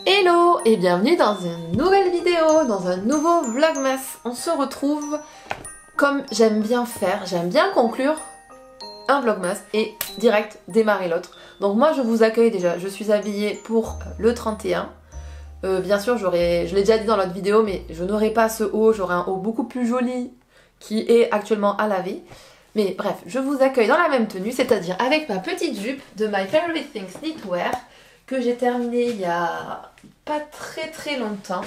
Hello et bienvenue dans une nouvelle vidéo, dans un nouveau vlogmas. On se retrouve comme j'aime bien faire, j'aime bien conclure un vlogmas et direct démarrer l'autre. Donc moi je vous accueille déjà, je suis habillée pour le 31. Bien sûr je l'ai déjà dit dans l'autre vidéo, mais je n'aurai pas ce haut, j'aurai un haut beaucoup plus joli qui est actuellement à laver. Mais bref, je vous accueille dans la même tenue, c'est-à-dire avec ma petite jupe de My Favorite Things Knitwear que j'ai terminée il y a pas très longtemps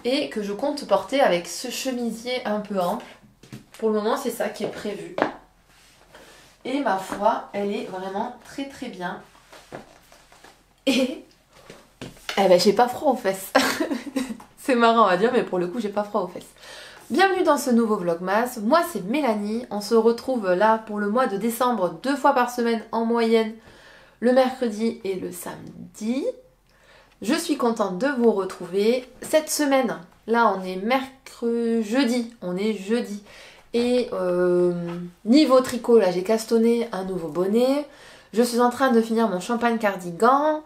et que je compte porter avec ce chemisier un peu ample. Pour le moment, c'est ça qui est prévu. Et ma foi, elle est vraiment très bien. Et eh ben, j'ai pas froid aux fesses. C'est marrant à dire, mais pour le coup, j'ai pas froid aux fesses. Bienvenue dans ce nouveau vlogmas. Moi, c'est Mélanie. On se retrouve là pour le mois de décembre 2 fois par semaine en moyenne, le mercredi et le samedi. Je suis contente de vous retrouver. Cette semaine, là, on est jeudi. On est jeudi. Et niveau tricot, là, j'ai castonné un nouveau bonnet. Je suis en train de finir mon champagne cardigan.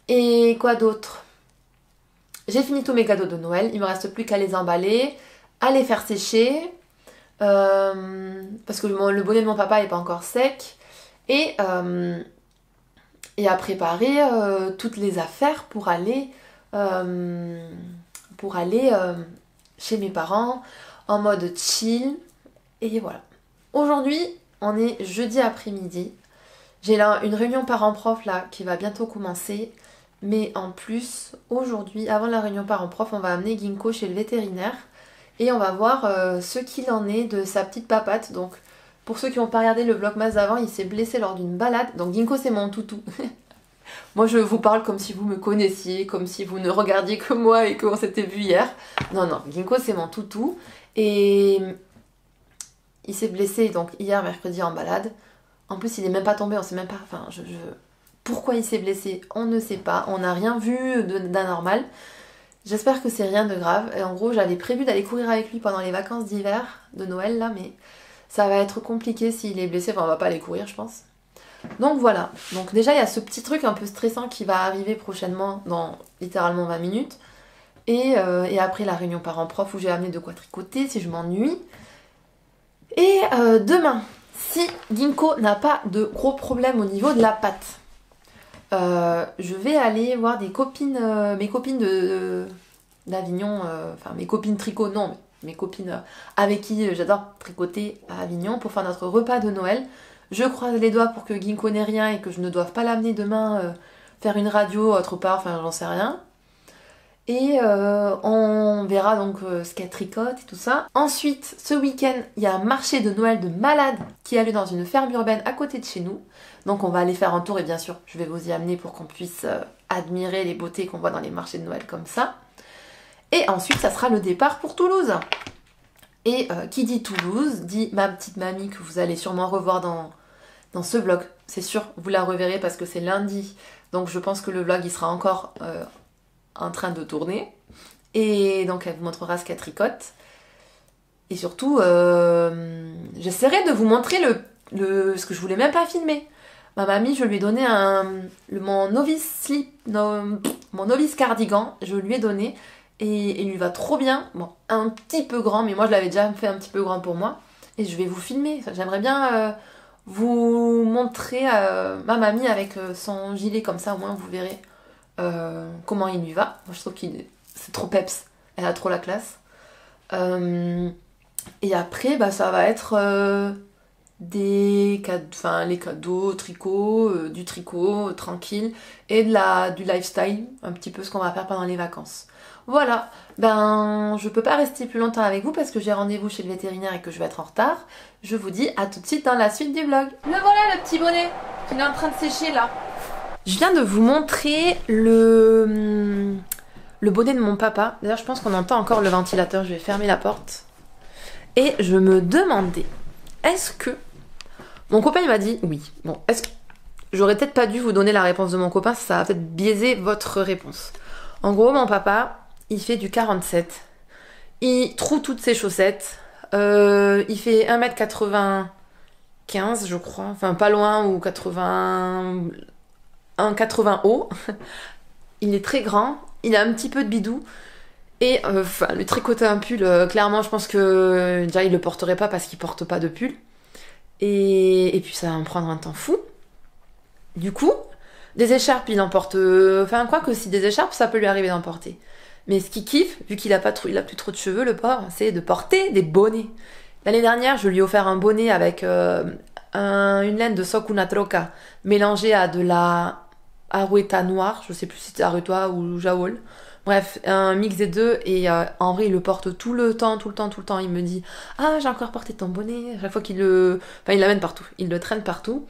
Et quoi d'autre? J'ai fini tous mes cadeaux de Noël. Il me reste plus qu'à les emballer, à les faire sécher. Parce que le bonnet de mon papa n'est pas encore sec. Et à préparer toutes les affaires pour aller chez mes parents en mode chill. Et voilà. Aujourd'hui, on est jeudi après-midi. J'ai là une réunion parents-prof là qui va bientôt commencer. Mais en plus, aujourd'hui, avant la réunion parents-prof, on va amener Ginkgo chez le vétérinaire. Et on va voir ce qu'il en est de sa petite papate. Donc, pour ceux qui n'ont pas regardé le vlogmas d'avant, il s'est blessé lors d'une balade. Donc Ginkgo, c'est mon toutou. Moi, je vous parle comme si vous me connaissiez, comme si vous ne regardiez que moi et qu'on s'était vu hier. Non, Ginkgo, c'est mon toutou. Et il s'est blessé donc hier, mercredi, en balade. En plus, il n'est même pas tombé, on sait même pas... Enfin, pourquoi il s'est blessé, on ne sait pas. On n'a rien vu d'anormal. J'espère que c'est rien de grave. Et en gros, j'avais prévu d'aller courir avec lui pendant les vacances d'hiver de Noël, là, mais ça va être compliqué s'il est blessé. Enfin, on va pas aller courir, je pense. Donc voilà. Donc déjà, il y a ce petit truc un peu stressant qui va arriver prochainement dans littéralement 20 minutes. Et après la réunion parents-prof où j'ai amené de quoi tricoter si je m'ennuie. Et demain, si Ginkgo n'a pas de gros problèmes au niveau de la patte, je vais aller voir des copines, mes copines d'Avignon, enfin mes copines tricot, non, mais mes copines avec qui j'adore tricoter à Avignon pour faire notre repas de Noël. Je croise les doigts pour que Ginkgo n'ait rien et que je ne doive pas l'amener demain faire une radio autre part, enfin j'en sais rien. Et on verra donc ce qu'elle tricote et tout ça. Ensuite, ce week-end, il y a un marché de Noël de malades qui a lieu dans une ferme urbaine à côté de chez nous. Donc on va aller faire un tour et bien sûr, je vais vous y amener pour qu'on puisse admirer les beautés qu'on voit dans les marchés de Noël comme ça. Et ensuite, ça sera le départ pour Toulouse. Et qui dit Toulouse, dit ma petite mamie que vous allez sûrement revoir dans ce vlog. C'est sûr, vous la reverrez parce que c'est lundi. Donc je pense que le vlog, il sera encore en train de tourner. Et donc elle vous montrera ce qu'elle tricote. Et surtout, j'essaierai de vous montrer ce que je voulais même pas filmer. Ma mamie, je lui ai donné mon novice cardigan, je lui ai donné et il lui va trop bien. Bon, un petit peu grand, mais moi je l'avais déjà fait un petit peu grand pour moi. Et je vais vous filmer. J'aimerais bien vous montrer ma mamie avec son gilet comme ça, au moins vous verrez comment il lui va. Moi je trouve c'est trop peps, elle a trop la classe. Et après, bah, ça va être les cadeaux, tricot, du tricot tranquille et du lifestyle, un petit peu ce qu'on va faire pendant les vacances. Voilà, ben je peux pas rester plus longtemps avec vous parce que j'ai rendez-vous chez le vétérinaire et que je vais être en retard. Je vous dis à tout de suite dans la suite du vlog. Le voilà le petit bonnet qu'il est en train de sécher là. Je viens de vous montrer le bonnet de mon papa. D'ailleurs je pense qu'on entend encore le ventilateur, je vais fermer la porte. Et je me demandais, est-ce que... Mon copain il m'a dit oui. Bon, est-ce que... J'aurais peut-être pas dû vous donner la réponse de mon copain, ça va peut-être biaiser votre réponse. En gros, mon papa, il fait du 47. Il troue toutes ses chaussettes. Il fait 1m95, je crois. Enfin, pas loin, ou 80... 1,80 haut. Il est très grand. il a un petit peu de bidou. Et le tricoter un pull, clairement, je pense que déjà il le porterait pas parce qu'il porte pas de pull. Et puis ça va me prendre un temps fou. Du coup, des écharpes, il en porte. Enfin, quoi que si des écharpes, ça peut lui arriver d'en porter. Mais ce qu'il kiffe, vu qu'il a plus trop de cheveux, le pauvre, c'est de porter des bonnets. L'année dernière, je lui ai offert un bonnet avec une laine de Sokuna Troca mélangée à de la Arueta noire. Je sais plus si c'est Arueta ou Jaol. Bref, un mix des deux. Et en vrai, il le porte tout le temps. Il me dit ah, j'ai encore porté ton bonnet. À chaque fois qu'il le. Enfin, il l'amène partout. Il le traîne partout.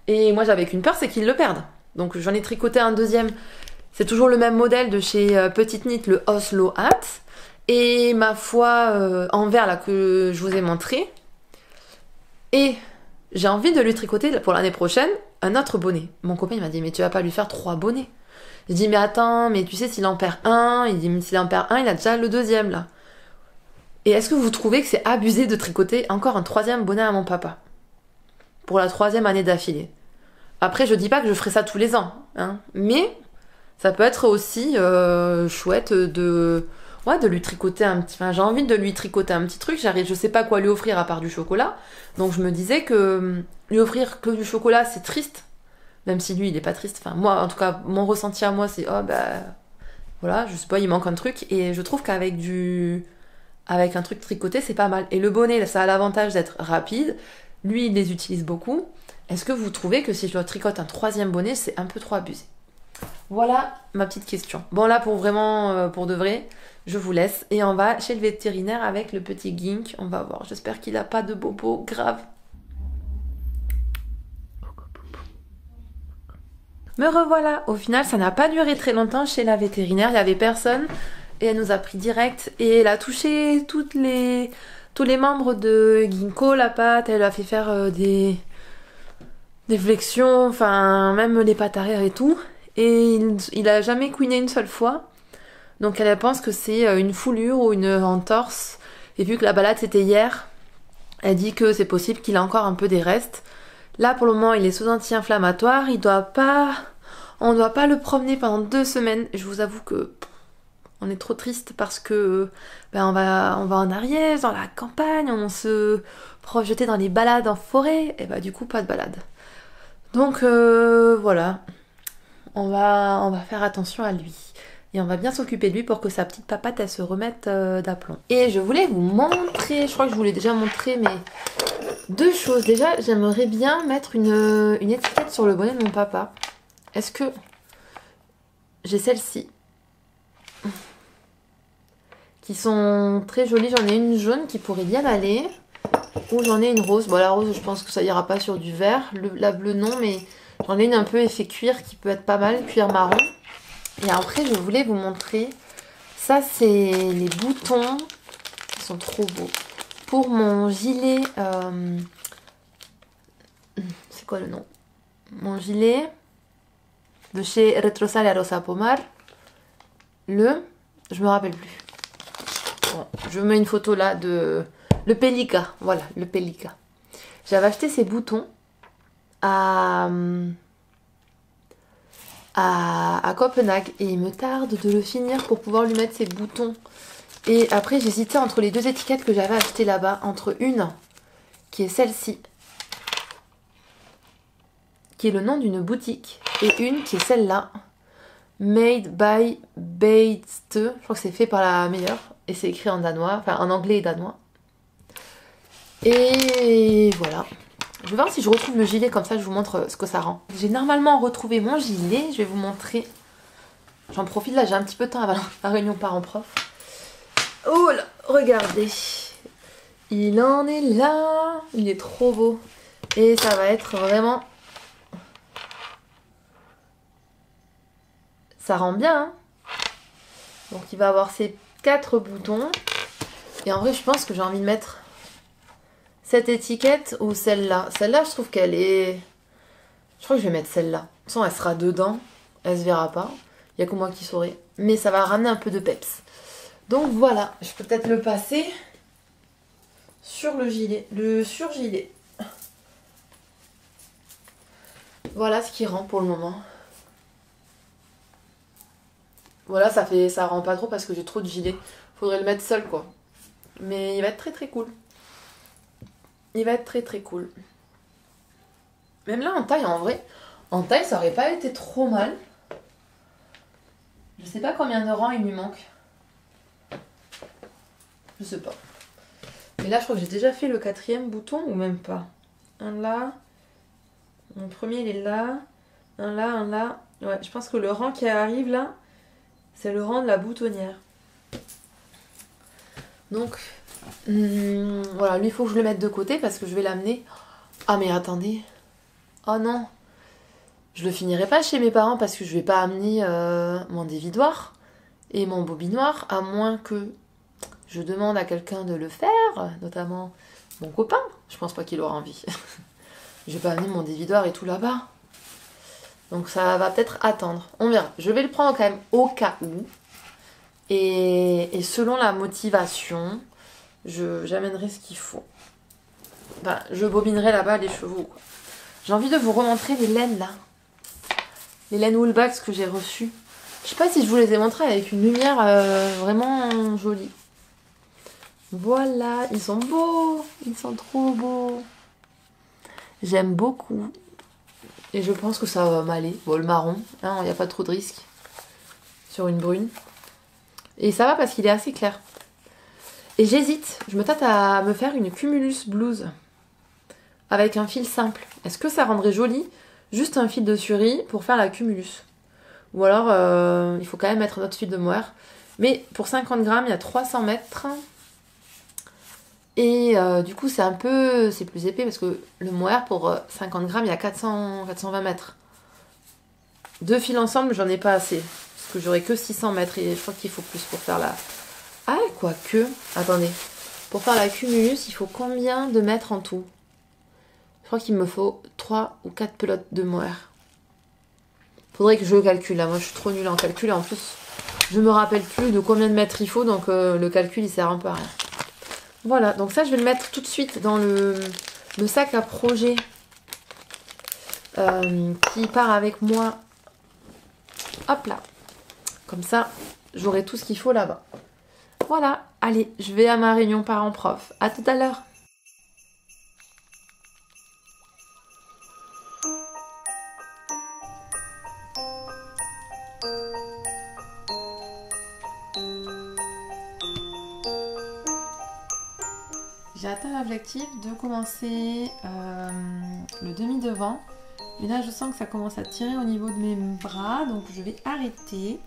Et moi, j'avais qu'une peur, c'est qu'il le perde. Donc, j'en ai tricoté un deuxième. C'est toujours le même modèle de chez Petite Knit, le Oslo Hat. Et ma foi, en vert là que je vous ai montré. Et j'ai envie de lui tricoter pour l'année prochaine un autre bonnet. Mon copain il m'a dit mais tu vas pas lui faire 3 bonnets. J'ai dit mais attends, mais tu sais s'il en perd un, il dit mais s'il en perd un, il a déjà le deuxième là. Et est-ce que vous trouvez que c'est abusé de tricoter encore un 3e bonnet à mon papa pour la 3e année d'affilée? Après je dis pas que je ferai ça tous les ans, hein, mais ça peut être aussi chouette de lui tricoter un petit. Enfin, j'ai envie de lui tricoter un petit truc. Je sais pas quoi lui offrir à part du chocolat. Donc je me disais que lui offrir que du chocolat, c'est triste. Même si lui, il est pas triste. Enfin, moi, en tout cas, mon ressenti à moi, c'est oh bah voilà, je sais pas, il manque un truc. Et je trouve avec un truc tricoté, c'est pas mal. Et le bonnet, ça a l'avantage d'être rapide. Lui, il les utilise beaucoup. Est-ce que vous trouvez que si je dois tricoter un 3e bonnet, c'est un peu trop abusé? Voilà ma petite question. Bon là pour vraiment, pour de vrai, je vous laisse et on va chez le vétérinaire avec le petit Gink. On va voir, j'espère qu'il a pas de bobo grave. Me revoilà, au final ça n'a pas duré très longtemps chez la vétérinaire, il n'y avait personne et elle nous a pris direct et elle a touché tous les membres de Ginkgo, la patte, elle a fait faire des flexions, enfin même les pattes arrière et tout. Et il a jamais couiné une seule fois. Donc elle pense que c'est une foulure ou une entorse. Et vu que la balade c'était hier, elle dit que c'est possible qu'il a encore un peu des restes. Là pour le moment il est sous anti-inflammatoire. On doit pas le promener pendant 2 semaines. Je vous avoue que on est trop triste parce que on va en Ariège, dans la campagne, on se projetait dans les balades en forêt. Et du coup pas de balade. Donc voilà. On va faire attention à lui. Et on va bien s'occuper de lui pour que sa petite papate, elle se remette d'aplomb. Et je voulais vous montrer, je crois que je vous l'ai déjà montré, mais 2 choses. Déjà, j'aimerais bien mettre une étiquette sur le bonnet de mon papa. Est-ce que j'ai celle-ci qui sont très jolies. J'en ai une jaune qui pourrait bien aller. Ou j'en ai une rose. Bon, la rose, je pense que ça ira pas sur du vert. La bleue, non, mais j'en ai une un peu effet cuir qui peut être pas mal, cuir marron. Et après, je voulais vous montrer. Ça, c'est les boutons. Ils sont trop beaux. Pour mon gilet. C'est quoi le nom? Mon gilet de chez Retrosal et Rosa Pomar. Je me rappelle plus. Bon, je mets une photo là de. Le Pellica. Voilà, le Pellica. J'avais acheté ces boutons à Copenhague et il me tarde de le finir pour pouvoir lui mettre ses boutons. Et après j'hésitais entre les 2 étiquettes que j'avais achetées là-bas, entre une qui est celle-ci, qui est le nom d'une boutique, et une qui est celle-là, Made by Beidste. Je crois que c'est fait par la meilleure et c'est écrit en danois, enfin en anglais et danois. Et voilà. Je vais voir si je retrouve le gilet, comme ça je vous montre ce que ça rend. J'ai normalement retrouvé mon gilet, je vais vous montrer. J'en profite là, j'ai un petit peu de temps avant la réunion parents-prof. Oh là, regardez. Il en est là. Il est trop beau. Et ça va être vraiment... Ça rend bien, hein. Donc il va avoir ces 4 boutons. Et en vrai, je pense que j'ai envie de mettre cette étiquette ou celle-là. Celle-là, je trouve qu'elle est... Je crois que je vais mettre celle-là. De toute façon, elle sera dedans. Elle se verra pas. Il n'y a que moi qui saurai. Mais ça va ramener un peu de peps. Donc voilà. Je peux peut-être le passer sur le gilet. Le surgilet. Voilà ce qui rend pour le moment. Voilà, ça rend pas trop parce que j'ai trop de gilet. Faudrait le mettre seul quoi. Mais il va être très très cool. Il va être très très cool. Même là en taille en vrai, en taille ça aurait pas été trop mal. Je sais pas combien de rangs il lui manque. Je sais pas. Mais là je crois que j'ai déjà fait le 4e bouton ou même pas. Un là. Mon premier il est là. Un là, un là. Ouais, je pense que le rang qui arrive là, c'est le rang de la boutonnière. Donc, voilà, lui il faut que je le mette de côté parce que je vais l'amener. Ah mais attendez. Oh non. Je le finirai pas chez mes parents parce que je vais pas amener mon dévidoir et mon bobinoir à moins que je demande à quelqu'un de le faire, notamment mon copain. Je pense pas qu'il aura envie. Je vais pas amener mon dévidoir et tout là-bas. Donc ça va peut-être attendre. On verra. Je vais le prendre quand même au cas où. Et selon la motivation, j'amènerai ce qu'il faut. Enfin, je bobinerai là-bas les chevaux, quoi. J'ai envie de vous remontrer les laines là. Les laines Woolbacks que j'ai reçues. Je sais pas si je vous les ai montrées avec une lumière vraiment jolie. Voilà, ils sont beaux. Ils sont trop beaux. J'aime beaucoup. Et je pense que ça va m'aller. Bon, le marron, hein, il n'y a pas trop de risque sur une brune. Et ça va parce qu'il est assez clair. Et j'hésite. Je me tâte à me faire une Cumulus blouse. Avec un fil simple. Est-ce que ça rendrait joli juste un fil de Suri pour faire la Cumulus? Ou alors, il faut quand même mettre notre fil de mohair. Mais pour 50 grammes, il y a 300 mètres. Et du coup, c'est plus épais parce que le mohair, pour 50 grammes, il y a 420 mètres. Deux fils ensemble, j'en ai pas assez. Parce que j'aurai que 600 mètres. Et je crois qu'il faut plus pour faire la... Ah, quoique... Attendez. Pour faire la Cumulus, il faut combien de mètres en tout? Je crois qu'il me faut 3 ou 4 pelotes de mohair. Faudrait que je le calcule. Là. Moi, je suis trop nulle en calcul. Et en plus, je me rappelle plus de combien de mètres il faut. Donc, le calcul, il sert un peu à rien. Voilà. Donc ça, je vais le mettre tout de suite dans le sac à projet qui part avec moi. Hop là. Comme ça, j'aurai tout ce qu'il faut là-bas. Voilà. Allez, je vais à ma réunion parents-prof. À tout à l'heure. J'ai atteint l'objectif de commencer le demi-devant. Mais là, je sens que ça commence à tirer au niveau de mes bras. Donc, je vais arrêter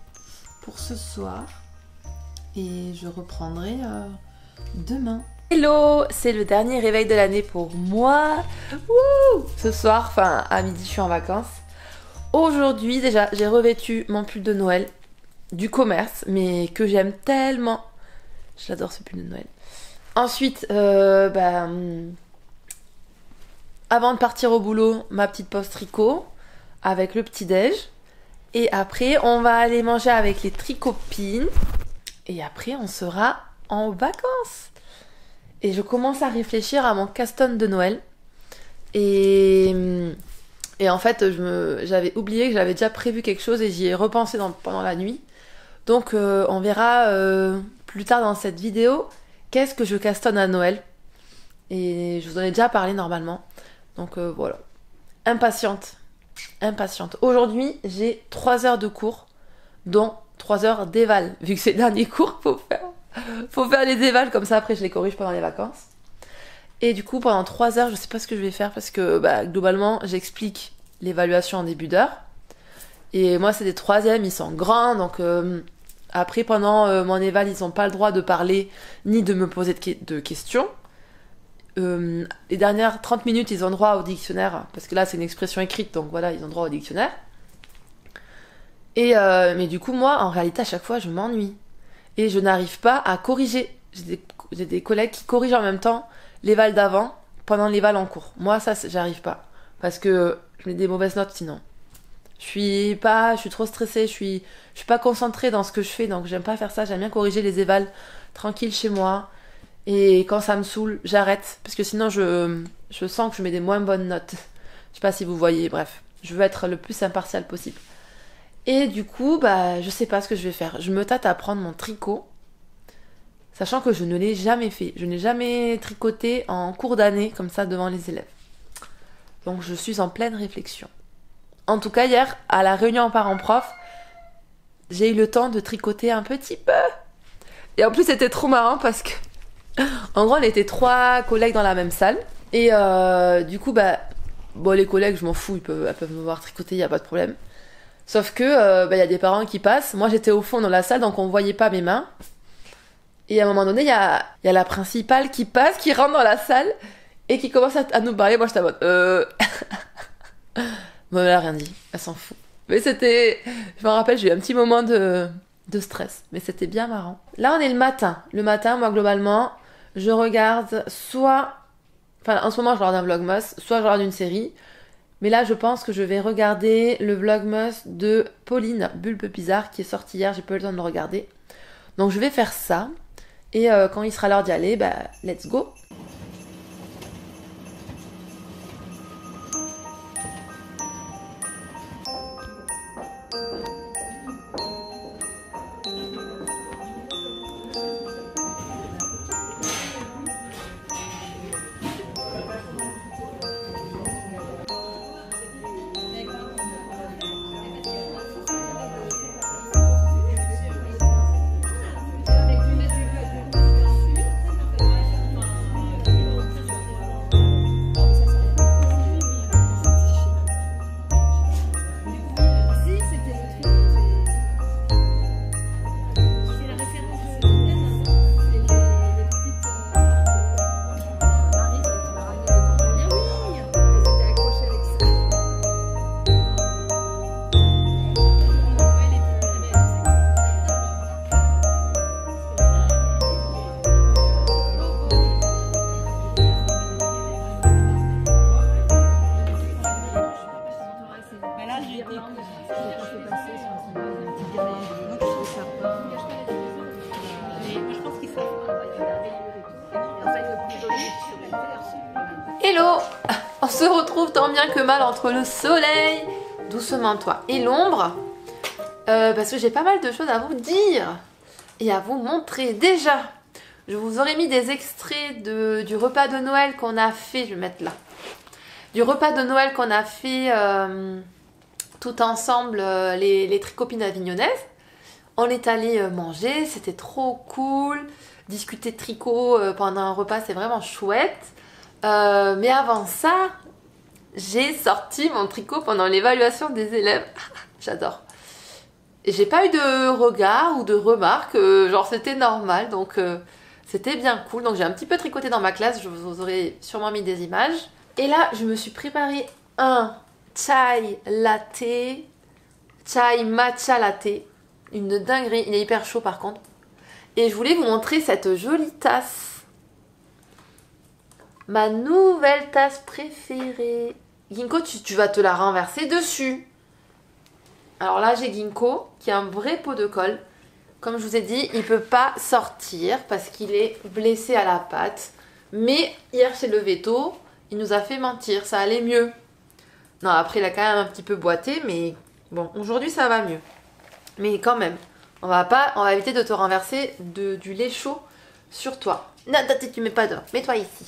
pour ce soir. Et je reprendrai demain. Hello! C'est le dernier réveil de l'année pour moi. Wouh! Ce soir, enfin, à midi, je suis en vacances. Aujourd'hui, déjà, j'ai revêtu mon pull de Noël du commerce, mais que j'aime tellement. J'adore ce pull de Noël. Ensuite, avant de partir au boulot, ma petite pause tricot avec le petit-déj. Et après, on va aller manger avec les tricopines. Et après, on sera en vacances. Et je commence à réfléchir à mon caston de Noël. Et en fait, j'avais oublié que j'avais déjà prévu quelque chose et j'y ai repensé pendant la nuit. Donc, on verra plus tard dans cette vidéo qu'est-ce que je castonne à Noël. Et je vous en ai déjà parlé normalement. Donc voilà. Impatiente. Aujourd'hui, j'ai 3 heures de cours, dont 3 heures d'éval. Vu que c'est le dernier cours, faut faire les évals, comme ça après je les corrige pendant les vacances. Et du coup, pendant 3 heures, je sais pas ce que je vais faire parce que globalement, j'explique l'évaluation en début d'heure. Et moi, c'est des 3e, ils sont grands, donc après, pendant mon éval, ils n'ont pas le droit de parler ni de me poser de questions. Les dernières 30 minutes, ils ont droit au dictionnaire, parce que là, c'est une expression écrite, donc voilà, ils ont droit au dictionnaire. Et mais du coup, moi, en réalité, à chaque fois, je m'ennuie. Et je n'arrive pas à corriger. J'ai des collègues qui corrigent en même temps l'éval d'avant, pendant l'éval en cours. Moi, ça, j'arrive pas. Parce que je mets des mauvaises notes sinon. Je suis trop stressée, je suis pas concentrée dans ce que je fais, donc j'aime pas faire ça. J'aime bien corriger les évals tranquille chez moi. Et quand ça me saoule, j'arrête. Parce que sinon, je sens que je mets des moins bonnes notes. Je sais pas si vous voyez, bref. Je veux être le plus impartial possible. Et du coup, bah, je sais pas ce que je vais faire. Je me tâte à prendre mon tricot, sachant que je ne l'ai jamais fait. Je n'ai jamais tricoté en cours d'année, comme ça, devant les élèves. Donc je suis en pleine réflexion. En tout cas, hier, à la réunion parents-prof, j'ai eu le temps de tricoter un petit peu. Et en plus, c'était trop marrant parce que, en gros, on était 3 collègues dans la même salle. Et du coup, bah, bon, les collègues, je m'en fous, elles peuvent me voir tricoter, il n'y a pas de problème. Sauf que, bah, y a des parents qui passent. Moi, j'étais au fond dans la salle, donc on voyait pas mes mains. Et à un moment donné, il y a la principale qui passe, qui rentre dans la salle et qui commence à nous parler. Moi, j'étais en mode, Bon, elle a rien dit, elle s'en fout. Mais c'était, je me rappelle, j'ai eu un petit moment de stress, mais c'était bien marrant. Là, on est le matin. Le matin, moi, globalement, je regarde soit, enfin, en ce moment, je regarde un vlogmas, soit je regarde une série. Mais là, je pense que je vais regarder le vlogmas de Pauline, Bulbe Bizarre, qui est sorti hier, j'ai pas eu le temps de le regarder. Donc, je vais faire ça. Et quand il sera l'heure d'y aller, bah, let's go. Hello! On se retrouve tant bien que mal entre le soleil, doucement toi, et l'ombre, parce que j'ai pas mal de choses à vous dire et à vous montrer. Déjà, je vous aurais mis des extraits du repas de Noël qu'on a fait, je vais mettre là, du repas de Noël qu'on a fait tout ensemble, les tricopines avignonnaises. On est allé manger, c'était trop cool. Discuter de tricot pendant un repas, c'est vraiment chouette. Mais avant ça, j'ai sorti mon tricot pendant l'évaluation des élèves. J'adore. Et j'ai pas eu de regard ou de remarques, genre c'était normal, donc c'était bien cool. Donc j'ai un petit peu tricoté dans ma classe, je vous aurais sûrement mis des images. Et là, je me suis préparé un chai latte, chai matcha latte. Une dinguerie, il est hyper chaud par contre. Et je voulais vous montrer cette jolie tasse. Ma nouvelle tasse préférée. Ginkgo, tu vas te la renverser dessus. Alors là, j'ai Ginkgo, qui a un vrai pot de colle. Comme je vous ai dit, il ne peut pas sortir parce qu'il est blessé à la patte. Mais hier, chez le veto, il nous a fait mentir, ça allait mieux. Non, après, il a quand même un petit peu boité, mais bon, aujourd'hui, ça va mieux. Mais quand même, on va éviter de te renverser du lait chaud sur toi. Non, tu mets pas dehors, mets-toi ici.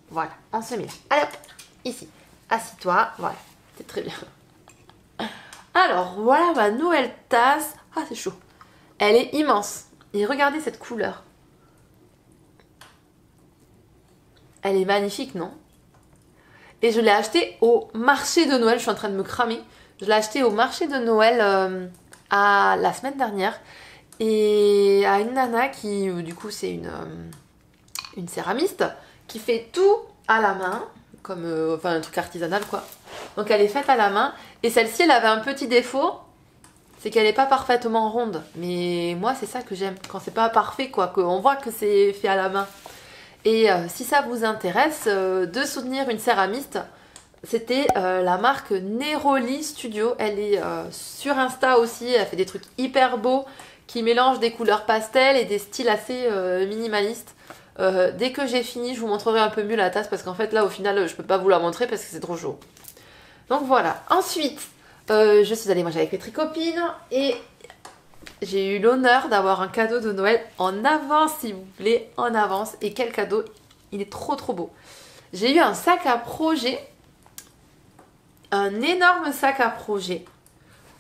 Voilà, on se met là. Allez hop, ici. Assis-toi, voilà, c'est très bien. Alors, voilà ma nouvelle tasse. Ah, c'est chaud. Elle est immense. Et regardez cette couleur. Elle est magnifique, non? Et je l'ai achetée au marché de Noël. Je suis en train de me cramer. Je l'ai achetée au marché de Noël la semaine dernière. Et à une nana qui, du coup, c'est une céramiste qui fait tout à la main. Comme, enfin, un truc artisanal, quoi. Donc, elle est faite à la main. Et celle-ci, elle avait un petit défaut. C'est qu'elle n'est pas parfaitement ronde. Mais moi, c'est ça que j'aime. Quand c'est pas parfait, quoi. Qu'on voit que c'est fait à la main. Et si ça vous intéresse de soutenir une céramiste, c'était la marque Neroli Studio. Elle est sur Insta aussi. Elle fait des trucs hyper beaux qui mélangent des couleurs pastel et des styles assez minimalistes. Dès que j'ai fini, je vous montrerai un peu mieux la tasse parce qu'en fait là au final je peux pas vous la montrer parce que c'est trop chaud. Donc voilà. Ensuite, Je suis allée manger avec mes tricopines et j'ai eu l'honneur d'avoir un cadeau de Noël en avance, s'il vous plaît, en avance. Et quel cadeau, il est trop trop beau. J'ai eu un sac à projet, un énorme sac à projet.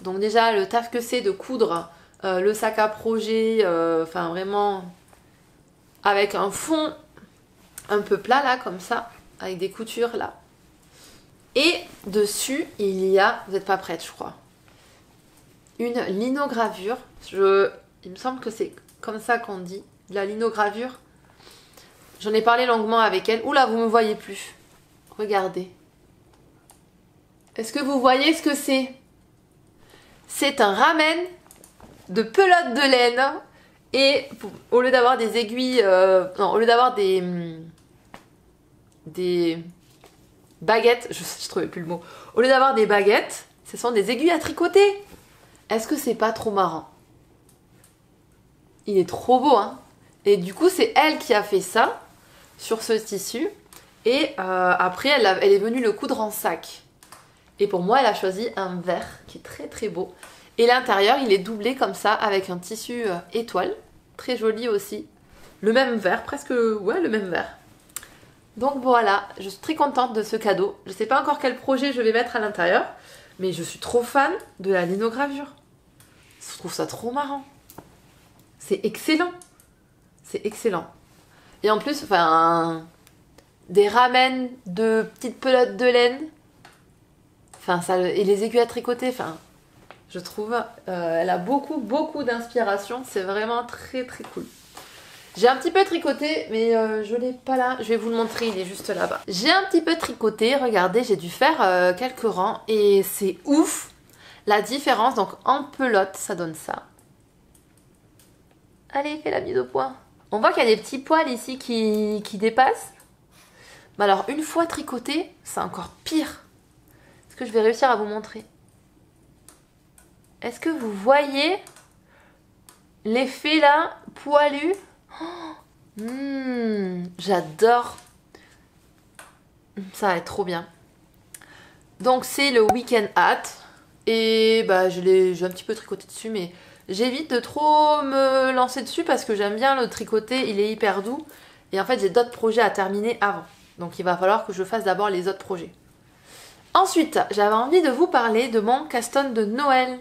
Donc déjà, le taf que c'est de coudre le sac à projet, enfin vraiment avec un fond un peu plat là, comme ça, avec des coutures là. Et dessus, il y a, vous n'êtes pas prête je crois, une linogravure. Il me semble que c'est comme ça qu'on dit, de la linogravure. J'en ai parlé longuement avec elle. Oula, vous me voyez plus. Regardez. Est-ce que vous voyez ce que c'est? C'est un ramen de pelote de laine. Et au lieu d'avoir des aiguilles... non, au lieu d'avoir des baguettes... Je trouvais plus le mot. Au lieu d'avoir des baguettes, ce sont des aiguilles à tricoter. Est-ce que c'est pas trop marrant? Il est trop beau, hein? Et du coup, c'est elle qui a fait ça sur ce tissu. Et après, elle est venue le coudre en sac. Et pour moi, elle a choisi un vert qui est très très beau. Et l'intérieur, il est doublé comme ça avec un tissu étoile. Très joli aussi. Le même vert, presque... Ouais, le même vert. Donc voilà, je suis très contente de ce cadeau. Je ne sais pas encore quel projet je vais mettre à l'intérieur. Mais je suis trop fan de la linogravure. Je trouve ça trop marrant. C'est excellent. C'est excellent. Et en plus, enfin... des ramen de petites pelotes de laine. Enfin, ça, et les aiguilles à tricoter, enfin... Je trouve, elle a beaucoup d'inspiration. C'est vraiment très très cool. J'ai un petit peu tricoté, mais je l'ai pas là. Je vais vous le montrer, il est juste là-bas. J'ai un petit peu tricoté, regardez, j'ai dû faire quelques rangs. Et c'est ouf la différence. Donc en pelote, ça donne ça. Allez, fais la mise au point. On voit qu'il y a des petits poils ici qui dépassent. Mais alors, une fois tricoté, c'est encore pire. Est-ce que je vais réussir à vous montrer? Est-ce que vous voyez l'effet là, poilu? J'adore. Ça va être trop bien. Donc c'est le Weekend Hat. Et bah j'ai un petit peu tricoté dessus, mais j'évite de trop me lancer dessus parce que j'aime bien le tricoter, il est hyper doux. Et en fait j'ai d'autres projets à terminer avant. Donc il va falloir que je fasse d'abord les autres projets. Ensuite, j'avais envie de vous parler de mon caston de Noël.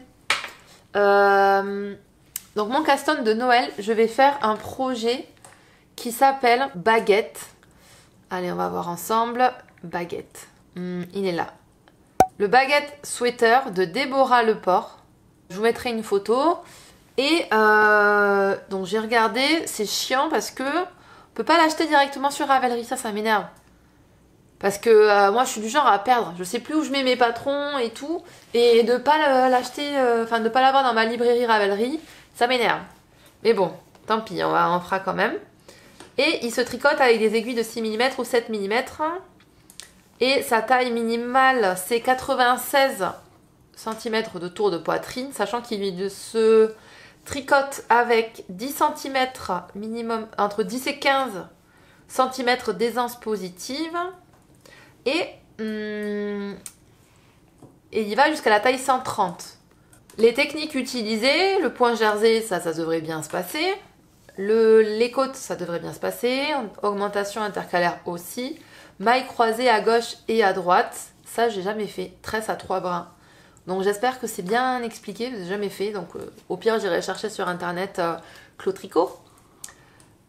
Donc mon caston de Noël, je vais faire un projet qui s'appelle Baguette. Allez, on va voir ensemble. Baguette. Il est là. Le Baguette Sweater de Déborah Leport. Je vous mettrai une photo. Et donc j'ai regardé, c'est chiant parce que on peut pas l'acheter directement sur Ravelry, ça m'énerve. Parce que moi je suis du genre à perdre, je sais plus où je mets mes patrons et tout, et de pas l'acheter, enfin de pas l'avoir dans ma librairie Ravelry, ça m'énerve. Mais bon, tant pis, on fera quand même. Et il se tricote avec des aiguilles de 6 mm ou 7 mm. Et sa taille minimale c'est 96 cm de tour de poitrine, sachant qu'il se tricote avec 10 cm minimum, entre 10 et 15 cm d'aisance positive. Et il va jusqu'à la taille 130. Les techniques utilisées, le point jersey, ça devrait bien se passer. Les côtes, ça devrait bien se passer. Augmentation intercalaire aussi. Mailles croisées à gauche et à droite. Ça, j'ai jamais fait. Tresse à 3 brins. Donc j'espère que c'est bien expliqué. Je n'ai jamais fait. Donc au pire, j'irai chercher sur internet Clotricot.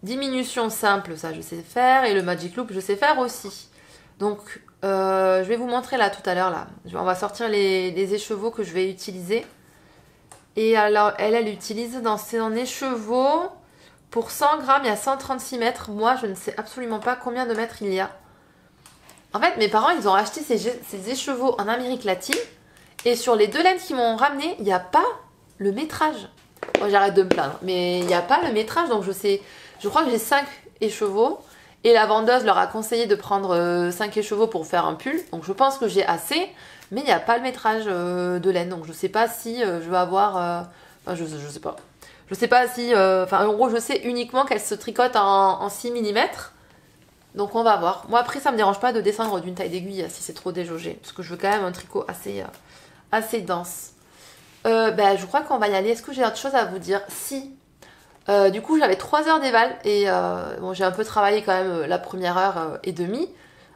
Diminution simple, ça je sais faire. Et le Magic Loop, je sais faire aussi. Donc je vais vous montrer là tout à l'heure. On va sortir les écheveaux que je vais utiliser. Et alors elle utilise dans son écheveau, pour 100 grammes, il y a 136 mètres. Moi, je ne sais absolument pas combien de mètres il y a. En fait, mes parents, ils ont acheté ces écheveaux en Amérique latine. Et sur les 2 laines qu'ils m'ont ramené, il n'y a pas le métrage. Bon, j'arrête de me plaindre. Mais il n'y a pas le métrage. Donc je crois que j'ai 5 écheveaux. Et la vendeuse leur a conseillé de prendre 5 écheveaux pour faire un pull. Donc je pense que j'ai assez. Mais il n'y a pas le métrage de laine. Donc je ne sais pas si je vais avoir... Enfin, je sais pas. Je sais pas si... Enfin, en gros, je sais uniquement qu'elle se tricote en 6 mm. Donc on va voir. Moi, après, ça me dérange pas de descendre d'une taille d'aiguille si c'est trop déjaugé. Parce que je veux quand même un tricot assez dense. Je crois qu'on va y aller. Est-ce que j'ai autre chose à vous dire? Si. Du coup, j'avais 3 heures d'éval et j'ai un peu travaillé quand même la première heure et demie.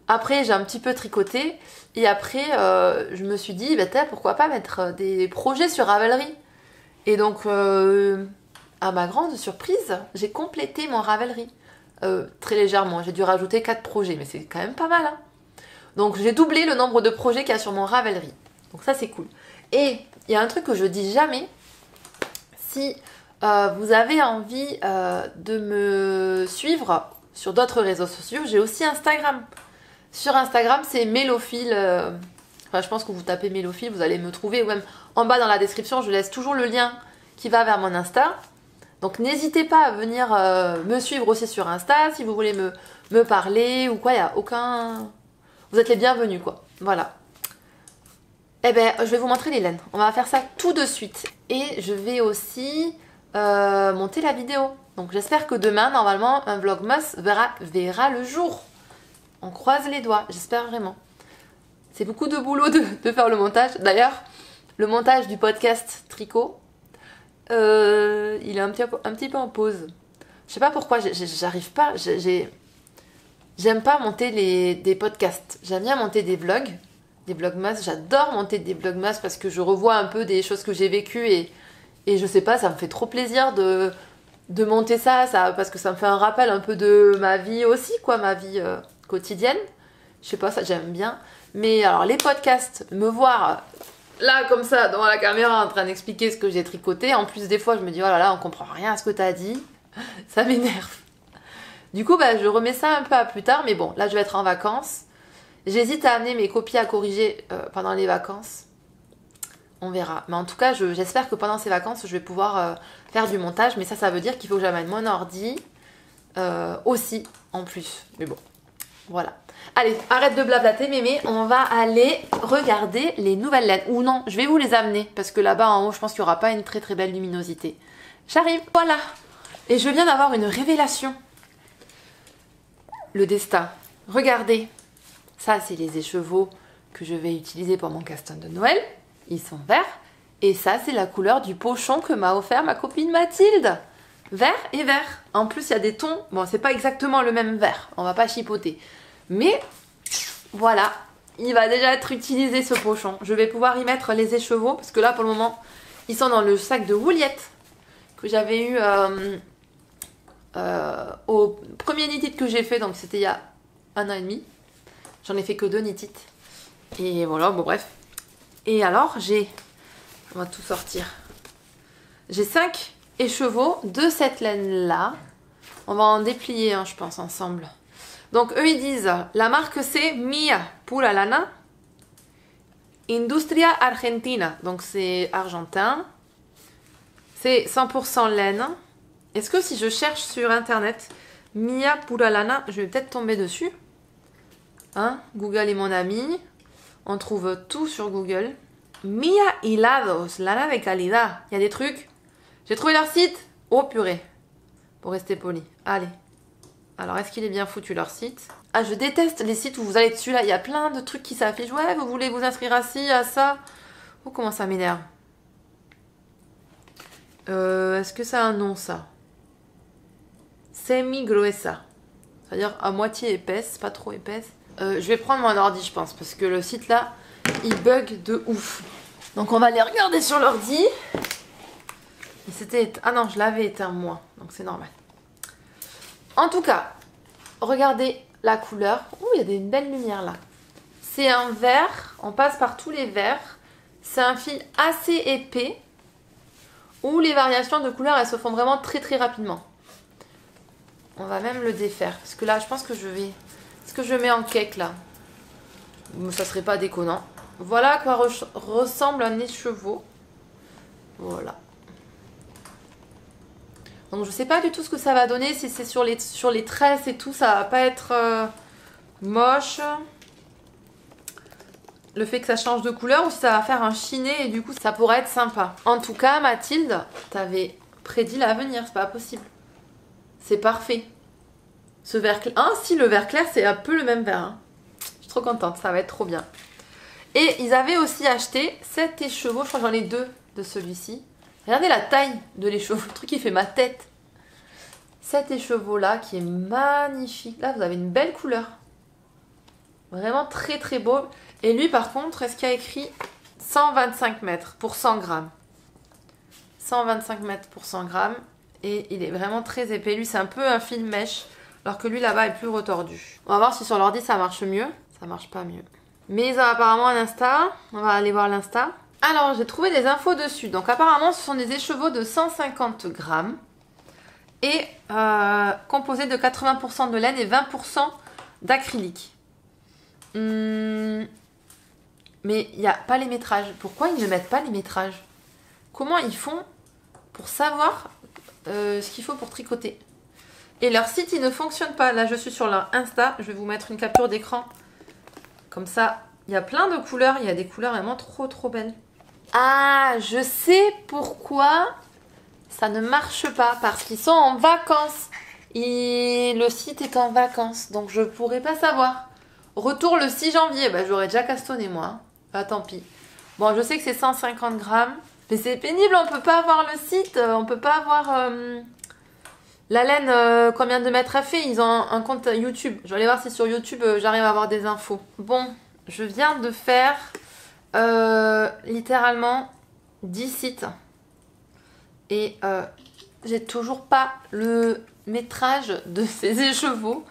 Après, j'ai un petit peu tricoté et après, je me suis dit, pourquoi pas mettre des projets sur Ravelry. Et donc, à ma grande surprise, j'ai complété mon Ravelry très légèrement. J'ai dû rajouter 4 projets, mais c'est quand même pas mal. Hein. Donc, j'ai doublé le nombre de projets qu'il y a sur mon Ravelry. Donc ça, c'est cool. Et il y a un truc que je dis jamais, si vous avez envie de me suivre sur d'autres réseaux sociaux, j'ai aussi Instagram. Sur Instagram, c'est Mélophile. Je pense que vous tapez Mélophile, vous allez me trouver. Ou même en bas dans la description, je laisse toujours le lien qui va vers mon Insta. Donc n'hésitez pas à venir me suivre aussi sur Insta si vous voulez me parler ou quoi. Il n'y a aucun... Vous êtes les bienvenus, quoi. Voilà. Je vais vous montrer les laines. On va faire ça tout de suite. Et je vais aussi monter la vidéo. Donc j'espère que demain, normalement, un vlogmas verra le jour. On croise les doigts, j'espère vraiment. C'est beaucoup de boulot de faire le montage. D'ailleurs, le montage du podcast tricot, il est un petit peu en pause. Je sais pas pourquoi, j'arrive pas. J'aime pas monter des podcasts. J'aime bien monter des vlogs. Des vlogmas, j'adore monter des vlogmas parce que je revois un peu des choses que j'ai vécues et je sais pas, ça me fait trop plaisir de monter ça parce que ça me fait un rappel un peu de ma vie aussi, quoi, ma vie quotidienne. Je sais pas, ça j'aime bien. Mais alors les podcasts, me voir là comme ça devant la caméra en train d'expliquer ce que j'ai tricoté, en plus des fois je me dis oh là là, on comprend rien à ce que t'as dit, ça m'énerve. Du coup, je remets ça un peu à plus tard, mais bon, là je vais être en vacances. J'hésite à amener mes copies à corriger pendant les vacances. On verra. Mais en tout cas, j'espère que pendant ces vacances, je vais pouvoir faire du montage. Mais ça veut dire qu'il faut que j'amène mon ordi aussi, en plus. Mais bon, voilà. Allez, arrête de blablater, mémé. On va aller regarder les nouvelles laines. Ou non, je vais vous les amener. Parce que là-bas, en haut, je pense qu'il n'y aura pas une très très belle luminosité. J'arrive, voilà. Et je viens d'avoir une révélation. Le destin. Regardez. Ça, c'est les écheveaux que je vais utiliser pour mon casting de Noël. Ils sont verts. Et ça, c'est la couleur du pochon que m'a offert ma copine Mathilde. Vert et vert. En plus, il y a des tons... Bon, c'est pas exactement le même vert. On va pas chipoter. Mais, voilà. Il va déjà être utilisé, ce pochon. Je vais pouvoir y mettre les écheveaux. Parce que là, pour le moment, ils sont dans le sac de Wouliette que j'avais eu au premier knit que j'ai fait. Donc, c'était il y a 1 an et demi. J'en ai fait que 2 knit. Et voilà, bon bref. Et alors, on va tout sortir. J'ai 5 écheveaux de cette laine-là. On va en déplier un, je pense, ensemble. Donc, eux, ils disent, la marque c'est Mia Pura Lana Industria Argentina. Donc, c'est argentin. C'est 100% laine. Est-ce que si je cherche sur Internet Mia Pura Lana, je vais peut-être tomber dessus. Hein? Google est mon ami. On trouve tout sur Google. Mia Hilados, lana de calidad. Il y a des trucs. J'ai trouvé leur site. Oh purée. Pour rester poli. Allez. Alors, est-ce qu'il est bien foutu leur site? Ah, je déteste les sites où vous allez dessus là. Il y a plein de trucs qui s'affichent. Ouais, vous voulez vous inscrire à ci, à ça. Oh, comment ça m'énerve. Est-ce que ça a un nom, ça? Semi-gruesa. C'est-à-dire à moitié épaisse, pas trop épaisse. Je vais prendre mon ordi, je pense, parce que le site là, il bug de ouf. Donc on va les regarder sur l'ordi. C'était... Ah non, je l'avais éteint moi, donc c'est normal. En tout cas, regardez la couleur. Ouh, il y a une belle lumière là. C'est un vert, on passe par tous les verts. C'est un fil assez épais, où les variations de couleurs, elles se font vraiment très très rapidement. On va même le défaire, parce que là, je pense que je vais... Est-ce que je mets en cake là? Ça serait pas déconnant. Voilà à quoi ressemble un écheveau. Voilà. Donc je sais pas du tout ce que ça va donner. Si c'est sur les tresses et tout, ça va pas être moche. Le fait que ça change de couleur, ou si ça va faire un chiné et du coup ça pourrait être sympa. En tout cas, Mathilde, t'avais prédit l'avenir, c'est pas possible. C'est parfait. Ce vert clair... Ah si, le vert clair, c'est un peu le même vert. Hein. Je suis trop contente, ça va être trop bien. Et ils avaient aussi acheté 7 écheveaux, je crois que j'en ai 2 de celui-ci. Regardez la taille de l'écheveau, le truc qui fait ma tête. Cet écheveau là qui est magnifique. Là vous avez une belle couleur. Vraiment très très beau. Et lui par contre, est-ce qu'il y a écrit 125 mètres pour 100 grammes 125 mètres pour 100 grammes. Et il est vraiment très épais. Lui c'est un peu un fil mèche. Alors que lui là-bas est plus retordu. On va voir si sur l'ordi ça marche mieux. Ça marche pas mieux. Mais ils ont apparemment un Insta. On va aller voir l'Insta. Alors j'ai trouvé des infos dessus. Donc apparemment ce sont des écheveaux de 150 grammes. Et composé de 80% de laine et 20% d'acrylique. Mais il n'y a pas les métrages. Pourquoi ils ne mettent pas les métrages? Comment ils font pour savoir ce qu'il faut pour tricoter? Et leur site, il ne fonctionne pas. Là, je suis sur leur Insta. Je vais vous mettre une capture d'écran. Comme ça, il y a plein de couleurs. Il y a des couleurs vraiment trop trop belles. Ah, je sais pourquoi ça ne marche pas, parce qu'ils sont en vacances. Et le site est en vacances, donc je pourrais pas savoir. Retour le 6 janvier, bah, j'aurais déjà castonné moi. Ah tant pis. Bon, je sais que c'est 150 grammes, mais c'est pénible, on peut pas avoir le site, on peut pas avoir la laine, combien de mètres elle fait. Ils ont un compte YouTube. Je vais aller voir si sur YouTube j'arrive à avoir des infos. Bon, je viens de faire littéralement 10 sites. Et j'ai toujours pas le métrage de ces écheveaux.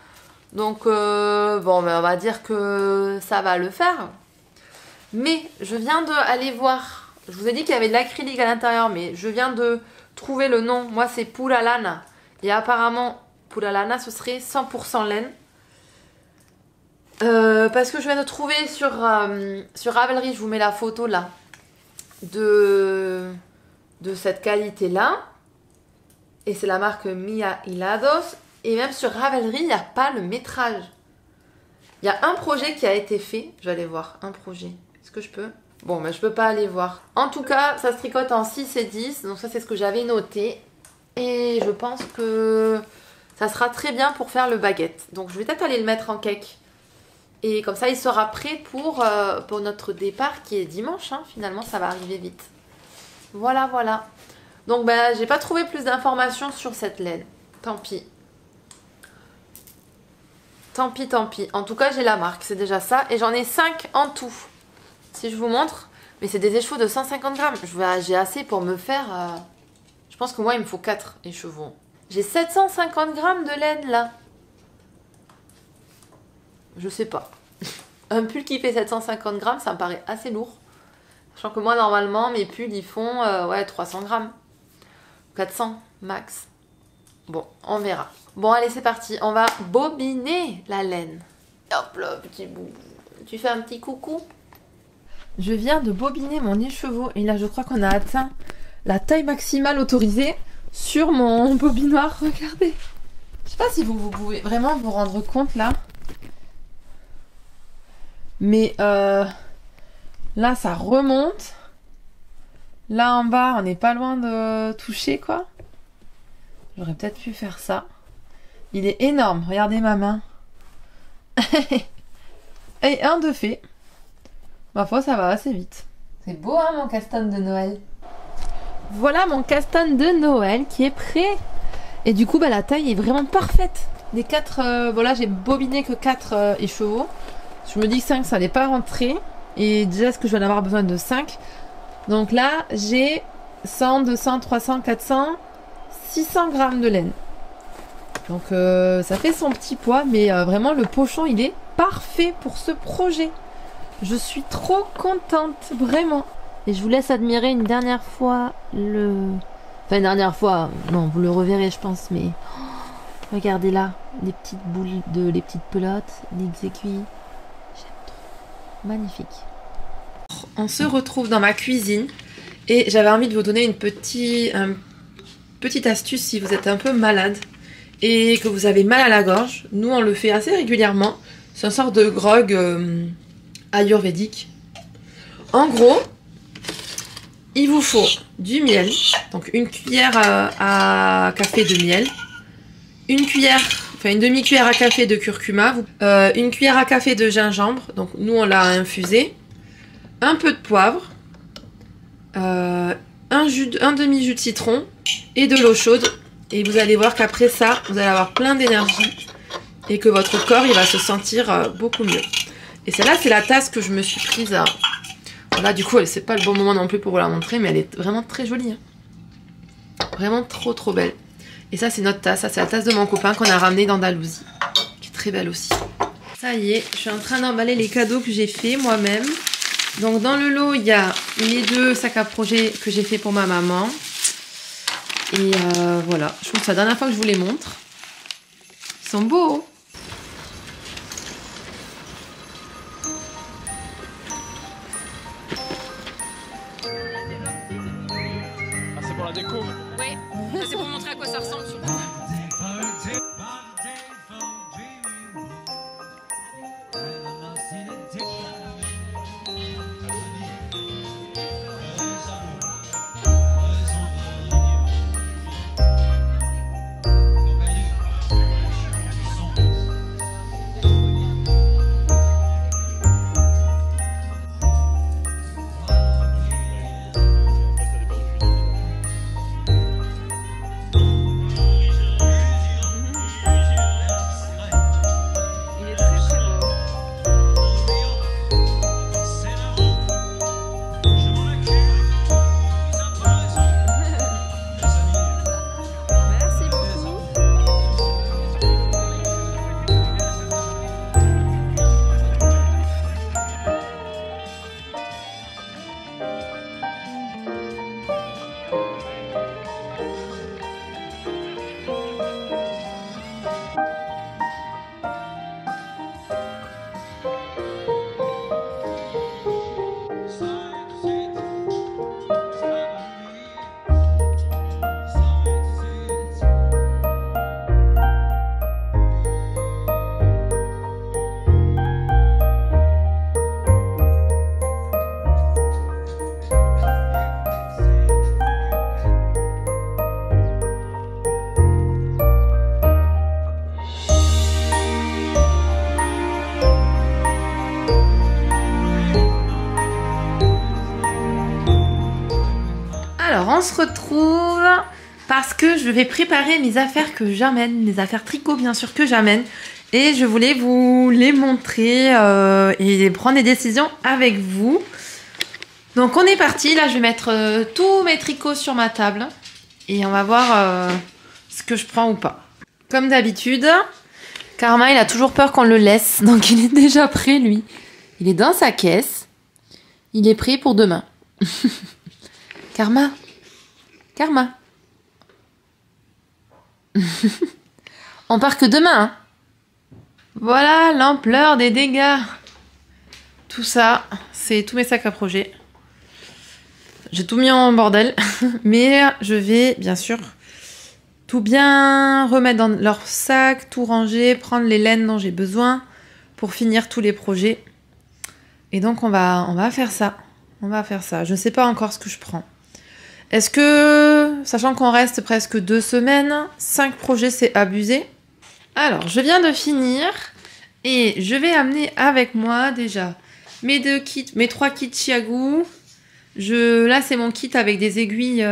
Donc, bon, ben, on va dire que ça va le faire. Mais je viens d'aller voir. Je vous ai dit qu'il y avait de l'acrylique à l'intérieur, mais je viens de trouver le nom. Moi, c'est Pura Lana. Et apparemment, Pura Lana, ce serait 100% laine. Parce que je viens de trouver sur Ravelry, je vous mets la photo là, de cette qualité-là. Et c'est la marque Mia Hilados. Et même sur Ravelry, il n'y a pas le métrage. Il y a un projet qui a été fait. Je vais aller voir, un projet. Est-ce que je peux? Bon, mais je peux pas aller voir. En tout cas, ça se tricote en 6 et 10. Donc ça, c'est ce que j'avais noté. Et je pense que ça sera très bien pour faire le baguette. Donc je vais peut-être aller le mettre en cake. Et comme ça, il sera prêt pour notre départ qui est dimanche. Hein. Finalement, ça va arriver vite. Voilà, voilà. Donc, ben, j'ai pas trouvé plus d'informations sur cette laine. Tant pis. Tant pis, tant pis. En tout cas, j'ai la marque. C'est déjà ça. Et j'en ai 5 en tout. Si je vous montre. Mais c'est des écheveaux de 150 grammes. J'ai assez pour me faire... Je pense que moi, il me faut 4 écheveaux. J'ai 750 grammes de laine, là. Je sais pas. Un pull qui fait 750 grammes, ça me paraît assez lourd. Sachant que moi, normalement, mes pulls, ils font ouais, 300 grammes. 400 max. Bon, on verra. Bon, allez, c'est parti. On va bobiner la laine. Hop là, petit bout. Tu fais un petit coucou? Je viens de bobiner mon écheveau. Et là, je crois qu'on a atteint la taille maximale autorisée sur mon bobinoir. Regardez. Je sais pas si vous pouvez vraiment vous rendre compte, là. Mais là, ça remonte. Là, en bas, on n'est pas loin de toucher, quoi. J'aurais peut-être pu faire ça. Il est énorme. Regardez ma main. Et un de fait. Ma foi, ça va assez vite. C'est beau, hein, mon castagne de Noël. Voilà mon castagne de Noël qui est prêt. Et du coup, bah, la taille est vraiment parfaite. Les 4... voilà, j'ai bobiné que 4 écheveaux. Je me dis que 5, ça n'allait pas rentrer. Et déjà, est-ce que je vais en avoir besoin de 5? Donc là, j'ai 100, 200, 300, 400, 600 grammes de laine. Donc ça fait son petit poids, mais vraiment le pochon, il est parfait pour ce projet. Je suis trop contente, vraiment. Et je vous laisse admirer une dernière fois le... Enfin, une dernière fois, non, vous le reverrez, je pense, mais... Oh, regardez là, les petites boules, les petites pelotes, les aiguilles. J'aime trop. Magnifique. On se retrouve dans ma cuisine et j'avais envie de vous donner une petite astuce si vous êtes un peu malade et que vous avez mal à la gorge. Nous, on le fait assez régulièrement. C'est une sorte de grog ayurvédique. En gros, il vous faut du miel, donc une cuillère à café de miel, une demi-cuillère à café de curcuma, une cuillère à café de gingembre, donc nous on l'a infusé, un peu de poivre, un demi-jus de citron et de l'eau chaude. Et vous allez voir qu'après ça, vous allez avoir plein d'énergie et que votre corps, il va se sentir beaucoup mieux. Et celle-là, c'est la tasse que je me suis prise à... Là, du coup, c'est pas le bon moment non plus pour vous la montrer, mais elle est vraiment très jolie. Hein. Vraiment trop, trop belle. Et ça, c'est notre tasse. Ça, c'est la tasse de mon copain qu'on a ramenée d'Andalousie, qui est très belle aussi. Ça y est, je suis en train d'emballer les cadeaux que j'ai fait moi-même. Donc, dans le lot, il y a les 2 sacs à projet que j'ai fait pour ma maman. Et voilà, je pense que c'est la dernière fois que je vous les montre. Ils sont beaux. Ah, c'est pour la déco. Oui, c'est pour montrer à quoi ça ressemble surtout. Alors, on se retrouve parce que je vais préparer mes affaires que j'amène, mes affaires tricot bien sûr que j'amène. Et je voulais vous les montrer et prendre des décisions avec vous. Donc on est parti, là je vais mettre tous mes tricots sur ma table. Et on va voir ce que je prends ou pas. Comme d'habitude, Karma il a toujours peur qu'on le laisse. Donc il est déjà prêt lui. Il est dans sa caisse. Il est prêt pour demain. Karma. Karma. On part que demain. Hein. Voilà l'ampleur des dégâts. Tout ça, c'est tous mes sacs à projet. J'ai tout mis en bordel. Mais je vais, bien sûr, tout bien remettre dans leur sac, tout ranger, prendre les laines dont j'ai besoin pour finir tous les projets. Et donc, on va faire ça. On va faire ça. Je ne sais pas encore ce que je prends. Est-ce que, sachant qu'on reste presque 2 semaines, 5 projets c'est abusé? Alors, je viens de finir et je vais amener avec moi déjà mes 3 kits Chiago. Là, c'est mon kit avec des aiguilles,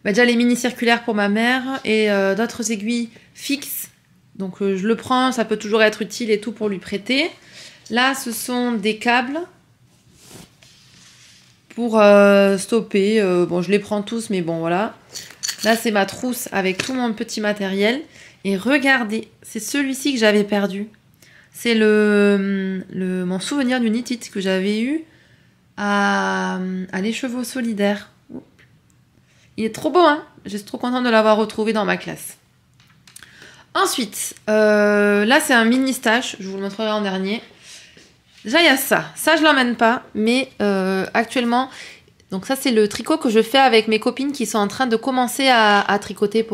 déjà les mini circulaires pour ma mère et d'autres aiguilles fixes. Donc, je le prends, ça peut toujours être utile et tout pour lui prêter. Là, ce sont des câbles pour stopper. Bon, je les prends tous, mais bon, voilà. Là, c'est ma trousse avec tout mon petit matériel. Et regardez, c'est celui-ci que j'avais perdu. C'est mon souvenir du knit it que j'avais eu à l'écheveau solidaire. Il est trop beau, hein? Je suis trop contente de l'avoir retrouvé dans ma classe. Ensuite, là, c'est un mini stash. Je vous le montrerai en dernier. Déjà, il y a ça. Ça, je l'emmène pas. Mais actuellement... Donc ça, c'est le tricot que je fais avec mes copines qui sont en train de commencer à tricoter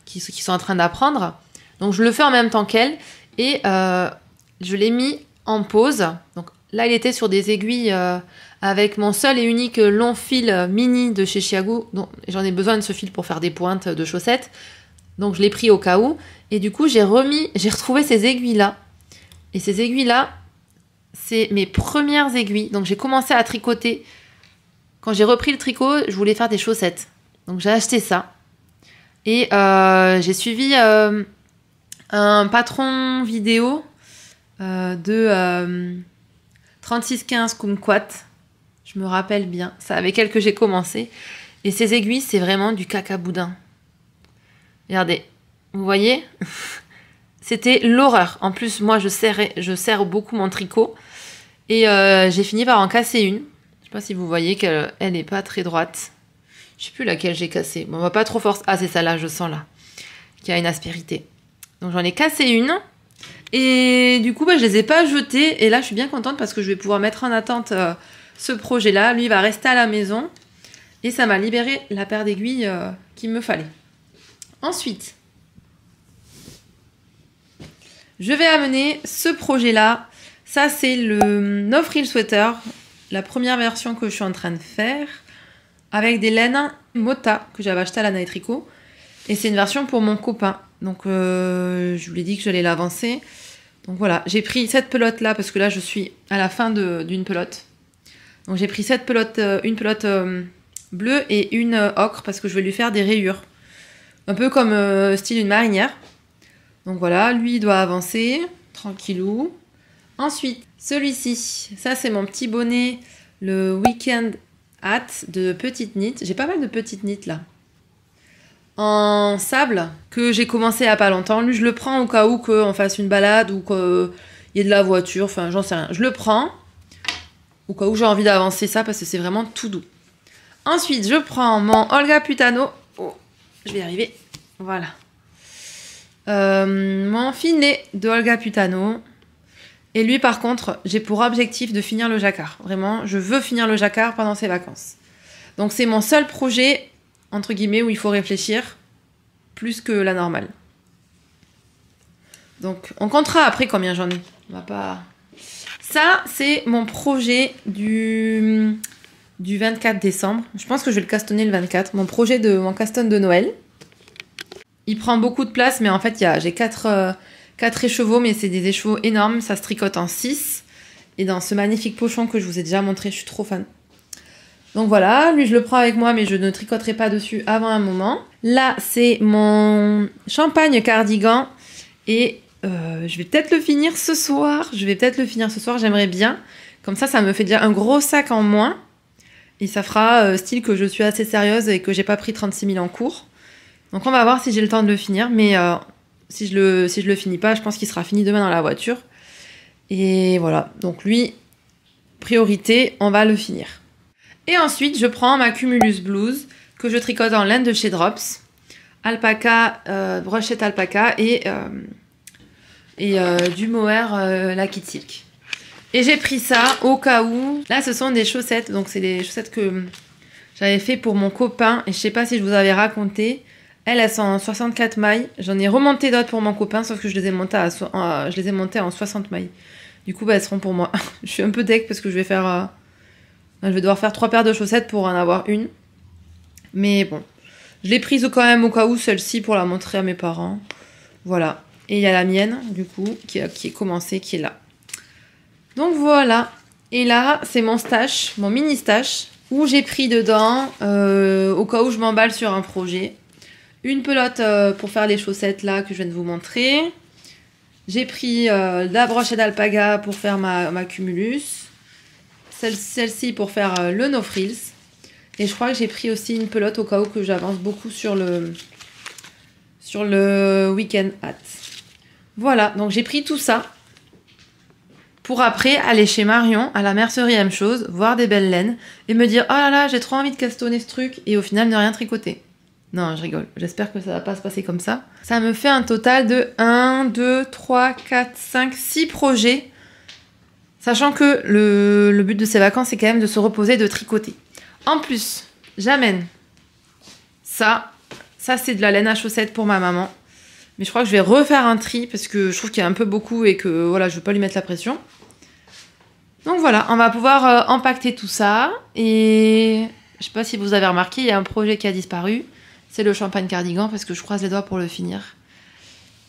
qui sont en train d'apprendre. Donc, je le fais en même temps qu'elles. Et je l'ai mis en pause. Donc là, il était sur des aiguilles avec mon seul et unique long fil mini de chez Chiago. J'en ai besoin de ce fil pour faire des pointes de chaussettes. Donc, je l'ai pris au cas où. Et du coup, j'ai retrouvé ces aiguilles-là. Et ces aiguilles-là, c'est mes premières aiguilles. Donc j'ai commencé à tricoter. Quand j'ai repris le tricot, je voulais faire des chaussettes. Donc j'ai acheté ça. Et j'ai suivi un patron vidéo de 3615 Kumquat. Je me rappelle bien. C'est avec elle que j'ai commencé. Et ces aiguilles, c'est vraiment du caca boudin. Regardez. Vous voyez? C'était l'horreur. En plus, moi, je serre beaucoup mon tricot. Et j'ai fini par en casser une. Je sais pas si vous voyez qu'elle n'est pas très droite. Je sais plus laquelle j'ai cassée. Bon, on va pas trop forcer. Ah, c'est ça là, je sens là. Qu'il y a une aspérité. Donc j'en ai cassé une. Et du coup, je les ai pas jetées. Et là, je suis bien contente parce que je vais pouvoir mettre en attente ce projet-là. Lui, il va rester à la maison. Et ça m'a libéré la paire d'aiguilles qu'il me fallait. Ensuite, je vais amener ce projet-là. Ça, c'est le No Frill Sweater. La première version que je suis en train de faire. Avec des laines Mota que j'avais acheté à la Night Tricot. Et c'est une version pour mon copain. Donc, je vous l'ai dit que j'allais l'avancer. Donc voilà, j'ai pris cette pelote-là parce que là, je suis à la fin d'une pelote. Donc j'ai pris cette pelote, une pelote bleue et une ocre parce que je vais lui faire des rayures. Un peu comme style une marinière. Donc voilà, lui, il doit avancer. Tranquillou. Ensuite, celui-ci. Ça, c'est mon petit bonnet. Le Weekend Hat de Petite Knit. J'ai pas mal de petites knits là. En sable, que j'ai commencé il y a pas longtemps. Lui, je le prends au cas où qu'on fasse une balade ou qu'il y ait de la voiture. Enfin, j'en sais rien. Je le prends au cas où j'ai envie d'avancer ça parce que c'est vraiment tout doux. Ensuite, je prends mon Olga Putano. Oh, je vais y arriver. Voilà. Mon filet de Olga Putano. Et lui, par contre, j'ai pour objectif de finir le jacquard. Vraiment, je veux finir le jacquard pendant ces vacances. Donc, c'est mon seul projet, entre guillemets, où il faut réfléchir plus que la normale. Donc, on comptera après combien j'en ai. On va pas... Ça, c'est mon projet du 24 décembre. Je pense que je vais le castonner le 24. Mon projet de mon caston de Noël. Il prend beaucoup de place, mais en fait, j'ai 4 écheveaux, mais c'est des écheveaux énormes. Ça se tricote en 6. Et dans ce magnifique pochon que je vous ai déjà montré, je suis trop fan. Donc voilà, lui, je le prends avec moi, mais je ne tricoterai pas dessus avant un moment. Là, c'est mon champagne cardigan. Et je vais peut-être le finir ce soir. J'aimerais bien. Comme ça me fait déjà un gros sac en moins. Et ça fera style que je suis assez sérieuse et que j'ai pas pris 36 000 en cours. Donc on va voir si j'ai le temps de le finir. Mais si je le finis pas, je pense qu'il sera fini demain dans la voiture. Et voilà. Donc lui, priorité, on va le finir. Et ensuite, je prends ma Cumulus Blues que je tricote en laine de chez Drops. Alpaca, brochette alpaca et du mohair Lucky Silk. Et j'ai pris ça au cas où. Là, ce sont des chaussettes. Donc, c'est des chaussettes que j'avais fait pour mon copain. Et je sais pas si je vous avais raconté. Elles sont en 64 mailles. J'en ai remonté d'autres pour mon copain, sauf que je les ai montées en 60 mailles. Du coup, elles seront pour moi. Je suis un peu deck parce que je vais devoir faire 3 paires de chaussettes pour en avoir une. Mais bon. Je l'ai prise quand même au cas où, celle-ci, pour la montrer à mes parents. Voilà. Et il y a la mienne, du coup, qui est commencée, qui est là. Donc voilà. Et là, c'est mon stash, mon mini stash, où j'ai pris dedans, au cas où je m'emballe sur un projet, une pelote pour faire les chaussettes là que je viens de vous montrer. J'ai pris la brochette d'alpaga pour faire ma Cumulus. Celle-ci pour faire le No Frills. Et je crois que j'ai pris aussi une pelote au cas où que j'avance beaucoup sur le Weekend Hat. Voilà, donc j'ai pris tout ça pour après aller chez Marion à la mercerie M chose, voir des belles laines et me dire « Oh là là, j'ai trop envie de castonner ce truc » et au final ne rien tricoter. Non, je rigole. J'espère que ça va pas se passer comme ça. Ça me fait un total de 1, 2, 3, 4, 5, 6 projets. Sachant que le but de ces vacances, c'est quand même de se reposer, de tricoter. En plus, j'amène ça. Ça, c'est de la laine à chaussettes pour ma maman. Mais je crois que je vais refaire un tri parce que je trouve qu'il y a un peu beaucoup et que voilà, je veux pas lui mettre la pression. Donc voilà, on va pouvoir empaqueter tout ça. Et je sais pas si vous avez remarqué, il y a un projet qui a disparu. C'est le champagne cardigan parce que je croise les doigts pour le finir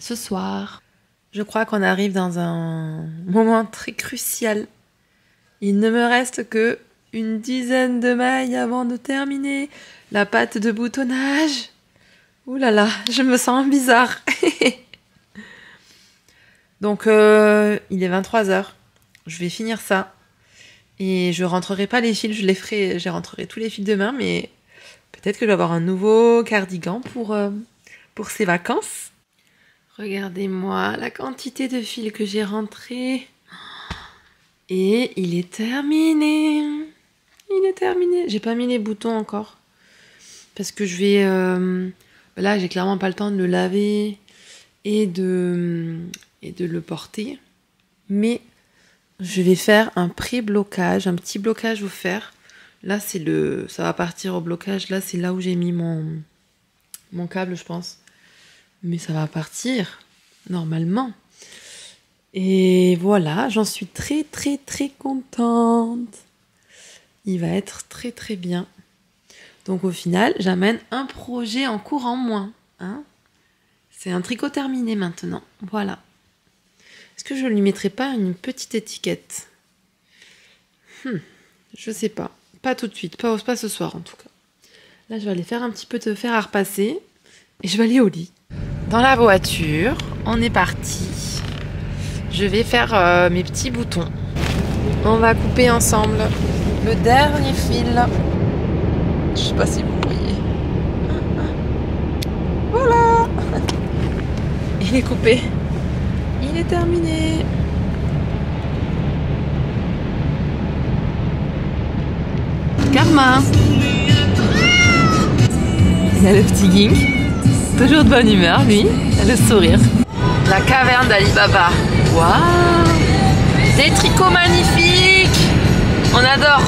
ce soir. Je crois qu'on arrive dans un moment très crucial Il ne me reste que une dizaine de mailles avant de terminer la pâte de boutonnage. Ouh là là, je me sens bizarre. Donc, il est 23h. Je vais finir ça. Et je rentrerai pas les fils, je rentrerai tous les fils demain, mais peut-être que je vais avoir un nouveau cardigan pour ces vacances. Regardez-moi la quantité de fils que j'ai rentré. Et il est terminé. Il est terminé. J'ai pas mis les boutons encore. Parce que je vais... là, j'ai clairement pas le temps de le laver et de le porter. Mais je vais faire un pré-blocage, un petit blocage offert. Là, ça va partir au blocage. Là, c'est là où j'ai mis mon câble, je pense. Mais ça va partir, normalement. Et voilà, j'en suis très, très, très contente. Il va être très, très bien. Donc, au final, j'amène un projet en cours en moins. Hein. C'est un tricot terminé maintenant. Voilà. Est-ce que je ne lui mettrai pas une petite étiquette? Je sais pas. Pas tout de suite. Pas ce soir, en tout cas. Là, je vais aller faire un petit peu de fer à repasser. Et je vais aller au lit. Dans la voiture, on est parti. Je vais faire mes petits boutons. On va couper ensemble le dernier fil. Je sais pas si vous voyez. Voilà. Il est coupé. Il est terminé. Karma. Il y a le petit Gink. Toujours de bonne humeur, lui. Il a le sourire. La caverne d'Ali Baba. Waouh! Des tricots magnifiques! On adore!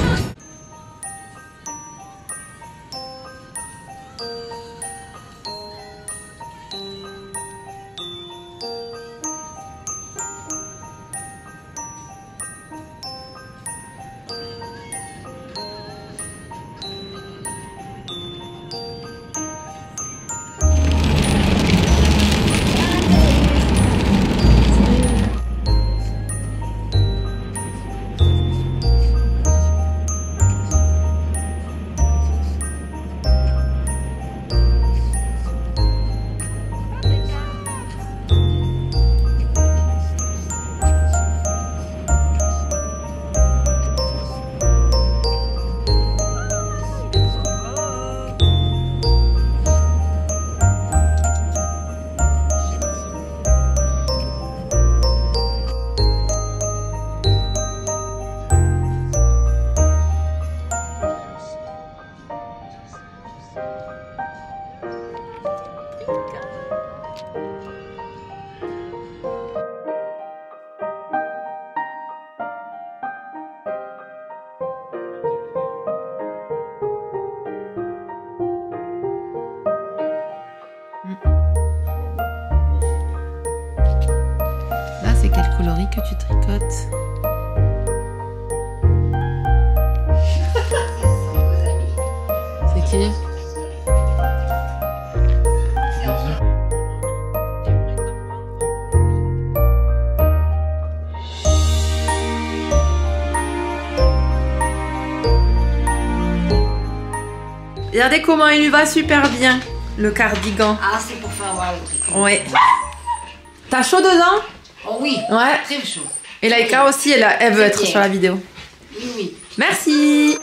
Là, c'est quel coloris que tu tricotes? C'est qui? Regardez comment il lui va super bien, le cardigan. Ah, c'est pour faire voir le tricot. Ouais. T'as chaud dedans? Oh oui, Ouais. très chaud. Et Laïka aussi, elle veut être bien. sur la vidéo. Oui, oui. Merci.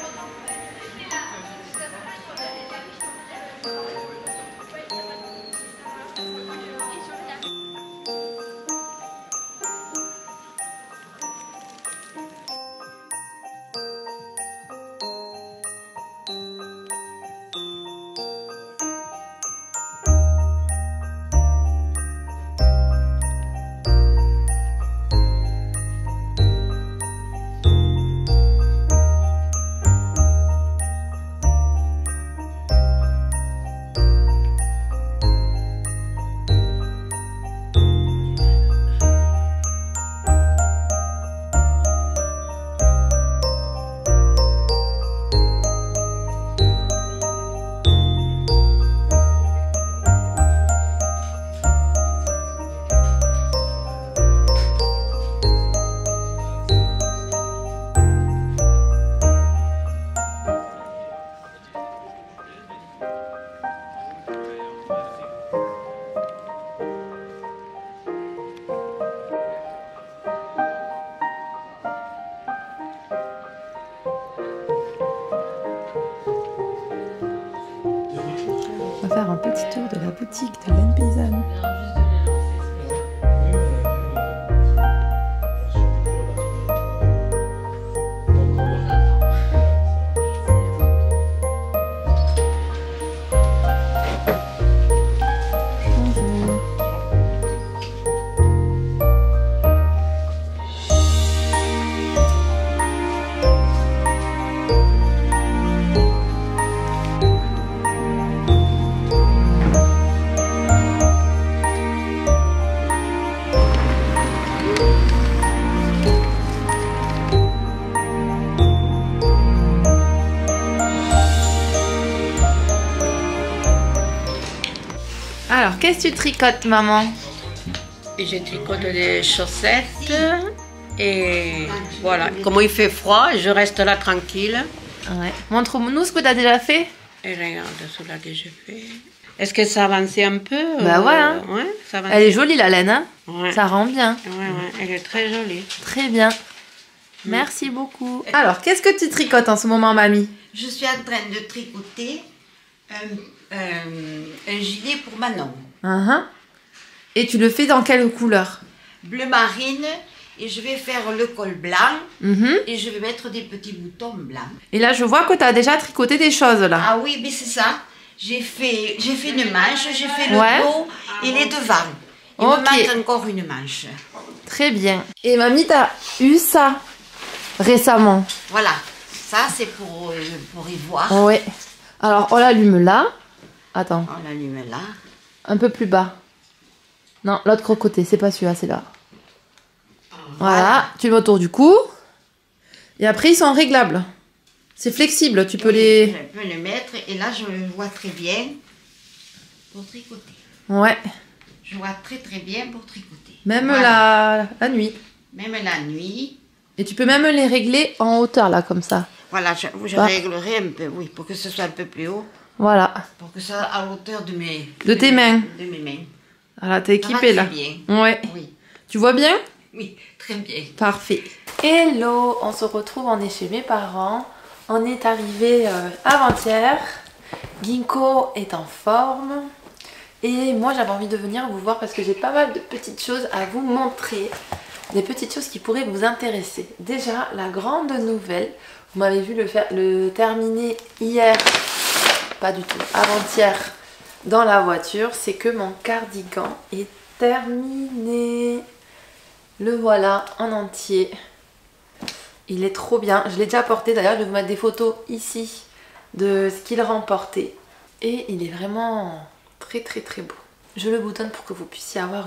faire un petit tour de la boutique de laine paysanne. Alors, qu'est-ce que tu tricotes, maman? Et je tricote des chaussettes. Et voilà. Comme il fait froid, je reste là tranquille. Ouais. Montre-nous ce que tu as déjà fait. Et regarde cela que j'ai fait. Est-ce que ça avançait un peu? Bah ouais, hein. Ouais, ça avançait. Elle est jolie la laine, hein? Ouais. Ça rend bien. Ouais, elle est très jolie. Très bien. Merci beaucoup. Alors, qu'est-ce que tu tricotes en ce moment, mamie? Je suis en train de tricoter un gilet pour Manon. Et tu le fais dans quelle couleur? Bleu marine, et je vais faire le col blanc, et je vais mettre des petits boutons blancs. Et là, je vois que tu as déjà tricoté des choses, là. Ah oui, mais c'est ça. J'ai fait une manche, j'ai fait le Ouais. dos et les devants. Il Ok. me manque encore une manche. Très bien. Et mamie, tu as eu ça récemment? Voilà, ça c'est pour y voir. Ouais. Alors, on l'allume là. Attends, On l'allume là. un peu plus bas. Non, l'autre côté, c'est pas celui-là, c'est là. Voilà, tu le mets autour du cou. Et après, ils sont réglables. C'est flexible, tu peux les... Je peux les mettre, et là je vois très bien pour tricoter. Ouais, Je vois très très bien pour tricoter. même Voilà. la nuit. Même la nuit. Et tu peux même les régler en hauteur, là, comme ça. Voilà, je Bah. réglerai un peu, oui, pour que ce soit un peu plus haut. Voilà. Pour que ce soit à hauteur de mes... De tes mains. De mes mains. Voilà, t'es Ça va équipée, très là. bien. Ouais. Oui, Tu vois bien? oui, très bien. Parfait. Hello, on se retrouve, on est chez mes parents. On est arrivé avant-hier. Ginkgo est en forme. Et moi j'avais envie de venir vous voir parce que j'ai pas mal de petites choses à vous montrer. Des petites choses qui pourraient vous intéresser. Déjà, la grande nouvelle, vous m'avez vu le terminer hier, pas du tout, avant-hier, dans la voiture, c'est que mon cardigan est terminé. Le voilà en entier. Il est trop bien. Je l'ai déjà porté. D'ailleurs, je vais vous mettre des photos ici de ce qu'il remportait. Et il est vraiment très très très beau. Je le boutonne pour que vous puissiez avoir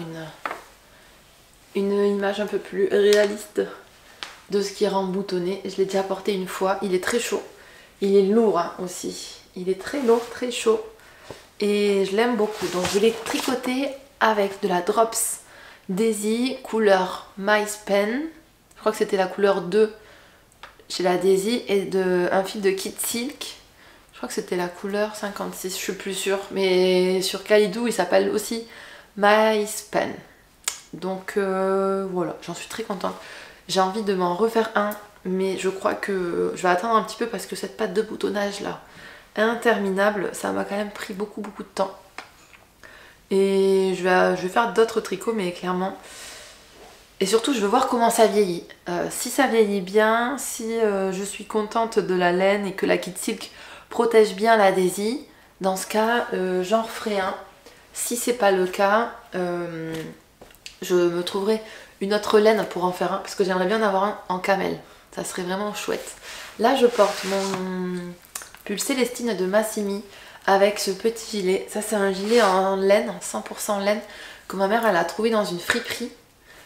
une image un peu plus réaliste de ce qui est remboutonné. Je l'ai déjà porté une fois. Il est très chaud. Il est lourd hein, aussi. Il est très lourd, très chaud. Et je l'aime beaucoup. Donc je l'ai tricoté avec de la Drops Daisy couleur Mice Pen. Je crois que c'était la couleur 2 chez la Daisy. Et un fil de Kid Silk. Je crois que c'était la couleur 56. Je suis plus sûre. Mais sur Kalidou, il s'appelle aussi Mice Pen. Donc voilà, j'en suis très contente. J'ai envie de m'en refaire un. Mais je crois que je vais attendre un petit peu parce que cette patte de boutonnage là, interminable, ça m'a quand même pris beaucoup de temps. Et je vais faire d'autres tricots, mais clairement. Et surtout, je veux voir comment ça vieillit. Si ça vieillit bien, si je suis contente de la laine et que la Kid Silk protège bien la Daisy, dans ce cas, j'en referai un. Si c'est pas le cas, je me trouverai une autre laine pour en faire un, parce que j'aimerais bien en avoir un en camel. Ça serait vraiment chouette. Là, je porte mon pull Célestine de Massimi avec ce petit gilet. Ça, c'est un gilet en laine, 100% laine, que ma mère elle a trouvé dans une friperie.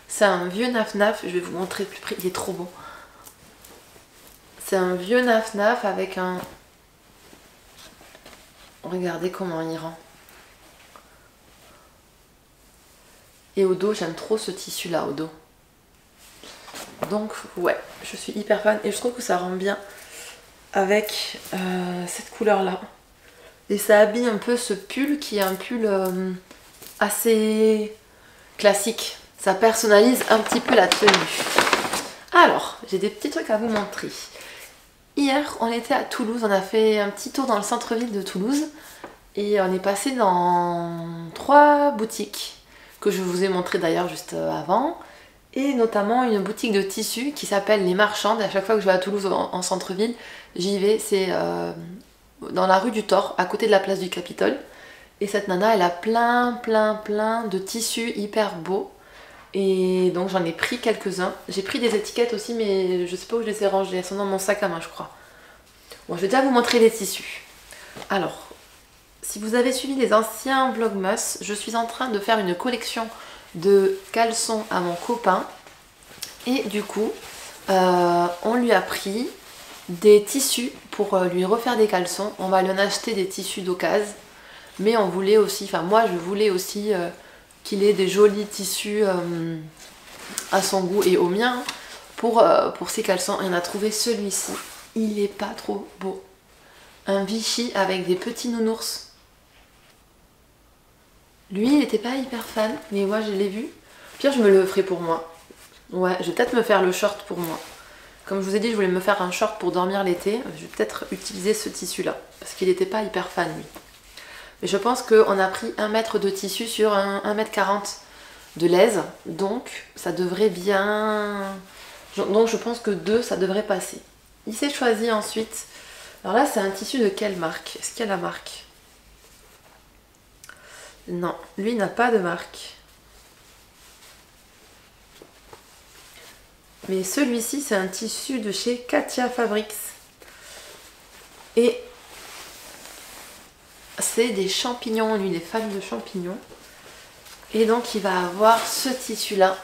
C'est un vieux naf-naf. Je vais vous montrer plus près. Il est trop beau. C'est un vieux naf-naf avec un... Regardez comment il rend. Et au dos, j'aime trop ce tissu là au dos. Donc ouais, je suis hyper fan et je trouve que ça rend bien avec cette couleur là. Et ça habille un peu ce pull qui est un pull assez classique. Ça personnalise un petit peu la tenue. Alors, j'ai des petits trucs à vous montrer. Hier, on était à Toulouse, on a fait un petit tour dans le centre-ville de Toulouse. et on est passé dans 3 boutiques que je vous ai montré d'ailleurs juste avant, et notamment une boutique de tissus qui s'appelle Les Marchandes. À chaque fois que je vais à Toulouse en centre-ville, j'y vais, c'est dans la rue du Thor, à côté de la place du Capitole. Et cette nana, elle a plein de tissus hyper beaux. Et donc j'en ai pris quelques-uns. J'ai pris des étiquettes aussi, mais je sais pas où je les ai rangées. Elles sont dans mon sac à main, je crois. Bon, je vais déjà vous montrer les tissus. Alors, si vous avez suivi les anciens Vlogmas, je suis en train de faire une collection de caleçons à mon copain. Et du coup, on lui a pris des tissus pour lui refaire des caleçons. On va lui en acheter des tissus d'occasion. Mais on voulait aussi, enfin moi je voulais aussi qu'il ait des jolis tissus à son goût et au mien pour ses caleçons. Et on a trouvé celui-ci. Il est pas trop beau. Un Vichy avec des petits nounours. Lui il était pas hyper fan, mais moi je l'ai vu. Pire je me le ferai pour moi. Ouais, je vais peut-être me faire le short pour moi. Comme je vous ai dit, je voulais me faire un short pour dormir l'été. Je vais peut-être utiliser ce tissu là. Parce qu'il n'était pas hyper fan lui. Mais je pense qu'on a pris 1 mètre de tissu sur 1,40 m de laise. Donc ça devrait bien... Donc je pense que 2 ça devrait passer. Il s'est choisi ensuite. Alors là c'est un tissu de quelle marque? Est-ce qu'il y a la marque? Non, lui il n'a pas de marque. Mais celui-ci c'est un tissu de chez Katia Fabrics. Et c'est des champignons, lui il est fan de champignons. Et donc il va avoir ce tissu là.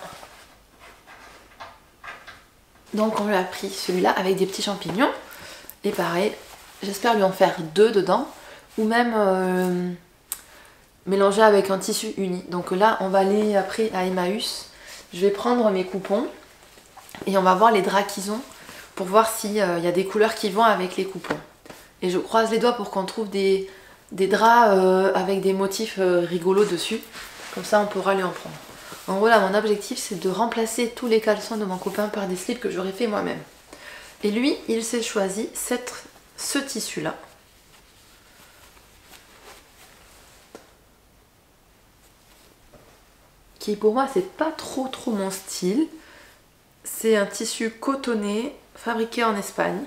Donc on lui a pris celui-là avec des petits champignons. Et pareil, j'espère lui en faire 2 dedans. Ou même mélanger avec un tissu uni. Donc là on va aller après à Emmaüs. Je vais prendre mes coupons. Et on va voir les draps qu'ils ont. Pour voir s'il y a des couleurs qui vont avec les coupons. Et je croise les doigts pour qu'on trouve des draps avec des motifs rigolos dessus. Comme ça on pourra lui en prendre. En gros là mon objectif c'est de remplacer tous les caleçons de mon copain par des slips que j'aurais fait moi-même. Et lui il s'est choisi ce tissu là. Qui pour moi c'est pas trop mon style. C'est un tissu cotonné fabriqué en Espagne.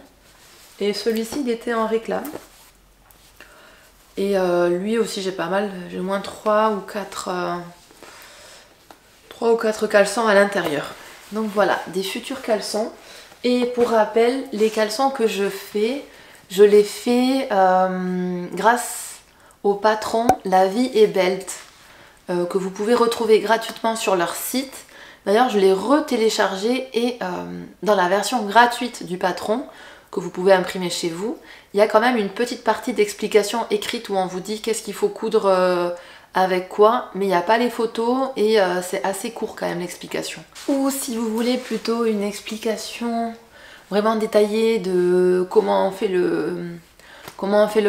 Et celui-ci il était en réclame. Et lui aussi j'ai pas mal, j'ai au moins 3 ou 4 caleçons à l'intérieur. Donc voilà, des futurs caleçons. Et pour rappel, les caleçons que je fais, je les fais grâce au patron La Vie est Belt, que vous pouvez retrouver gratuitement sur leur site. D'ailleurs je l'ai retéléchargé et dans la version gratuite du patron, que vous pouvez imprimer chez vous, il y a quand même une petite partie d'explication écrite où on vous dit qu'est-ce qu'il faut coudre avec quoi, mais il n'y a pas les photos et c'est assez court quand même l'explication. Ou si vous voulez plutôt une explication vraiment détaillée de comment on fait le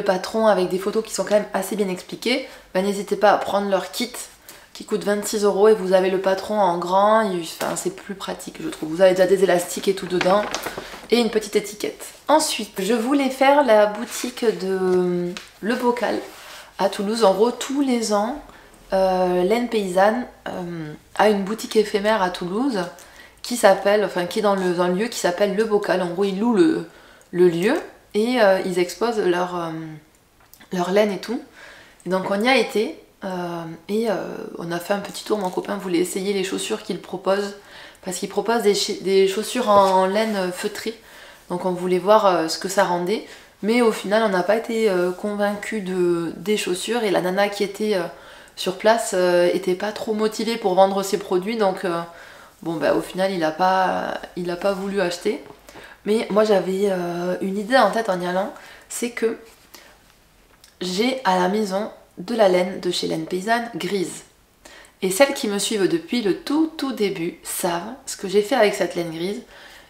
patron avec des photos qui sont quand même assez bien expliquées, ben, n'hésitez pas à prendre leur kit qui coûte 26 € et vous avez le patron en grand, enfin, c'est plus pratique je trouve. Vous avez déjà des élastiques et tout dedans et une petite étiquette. Ensuite, je voulais faire la boutique de Le Bocal à Toulouse. En gros, tous les ans, Laine Paysanne a une boutique éphémère à Toulouse qui s'appelle, enfin qui est dans le lieu qui s'appelle Le Bocal. En gros, ils louent le lieu et ils exposent leur laine et tout. Et donc on y a été on a fait un petit tour. Mon copain voulait essayer les chaussures qu'il propose parce qu'il propose des chaussures en laine feutrée. Donc on voulait voir ce que ça rendait. Mais au final on n'a pas été convaincus des chaussures et la nana qui était sur place était pas trop motivée pour vendre ses produits. Donc bon bah au final il a pas voulu acheter. Mais moi j'avais une idée en tête en y allant. C'est que j'ai à la maison de la laine de chez Laine Paysanne grise. Et celles qui me suivent depuis le tout début savent ce que j'ai fait avec cette laine grise.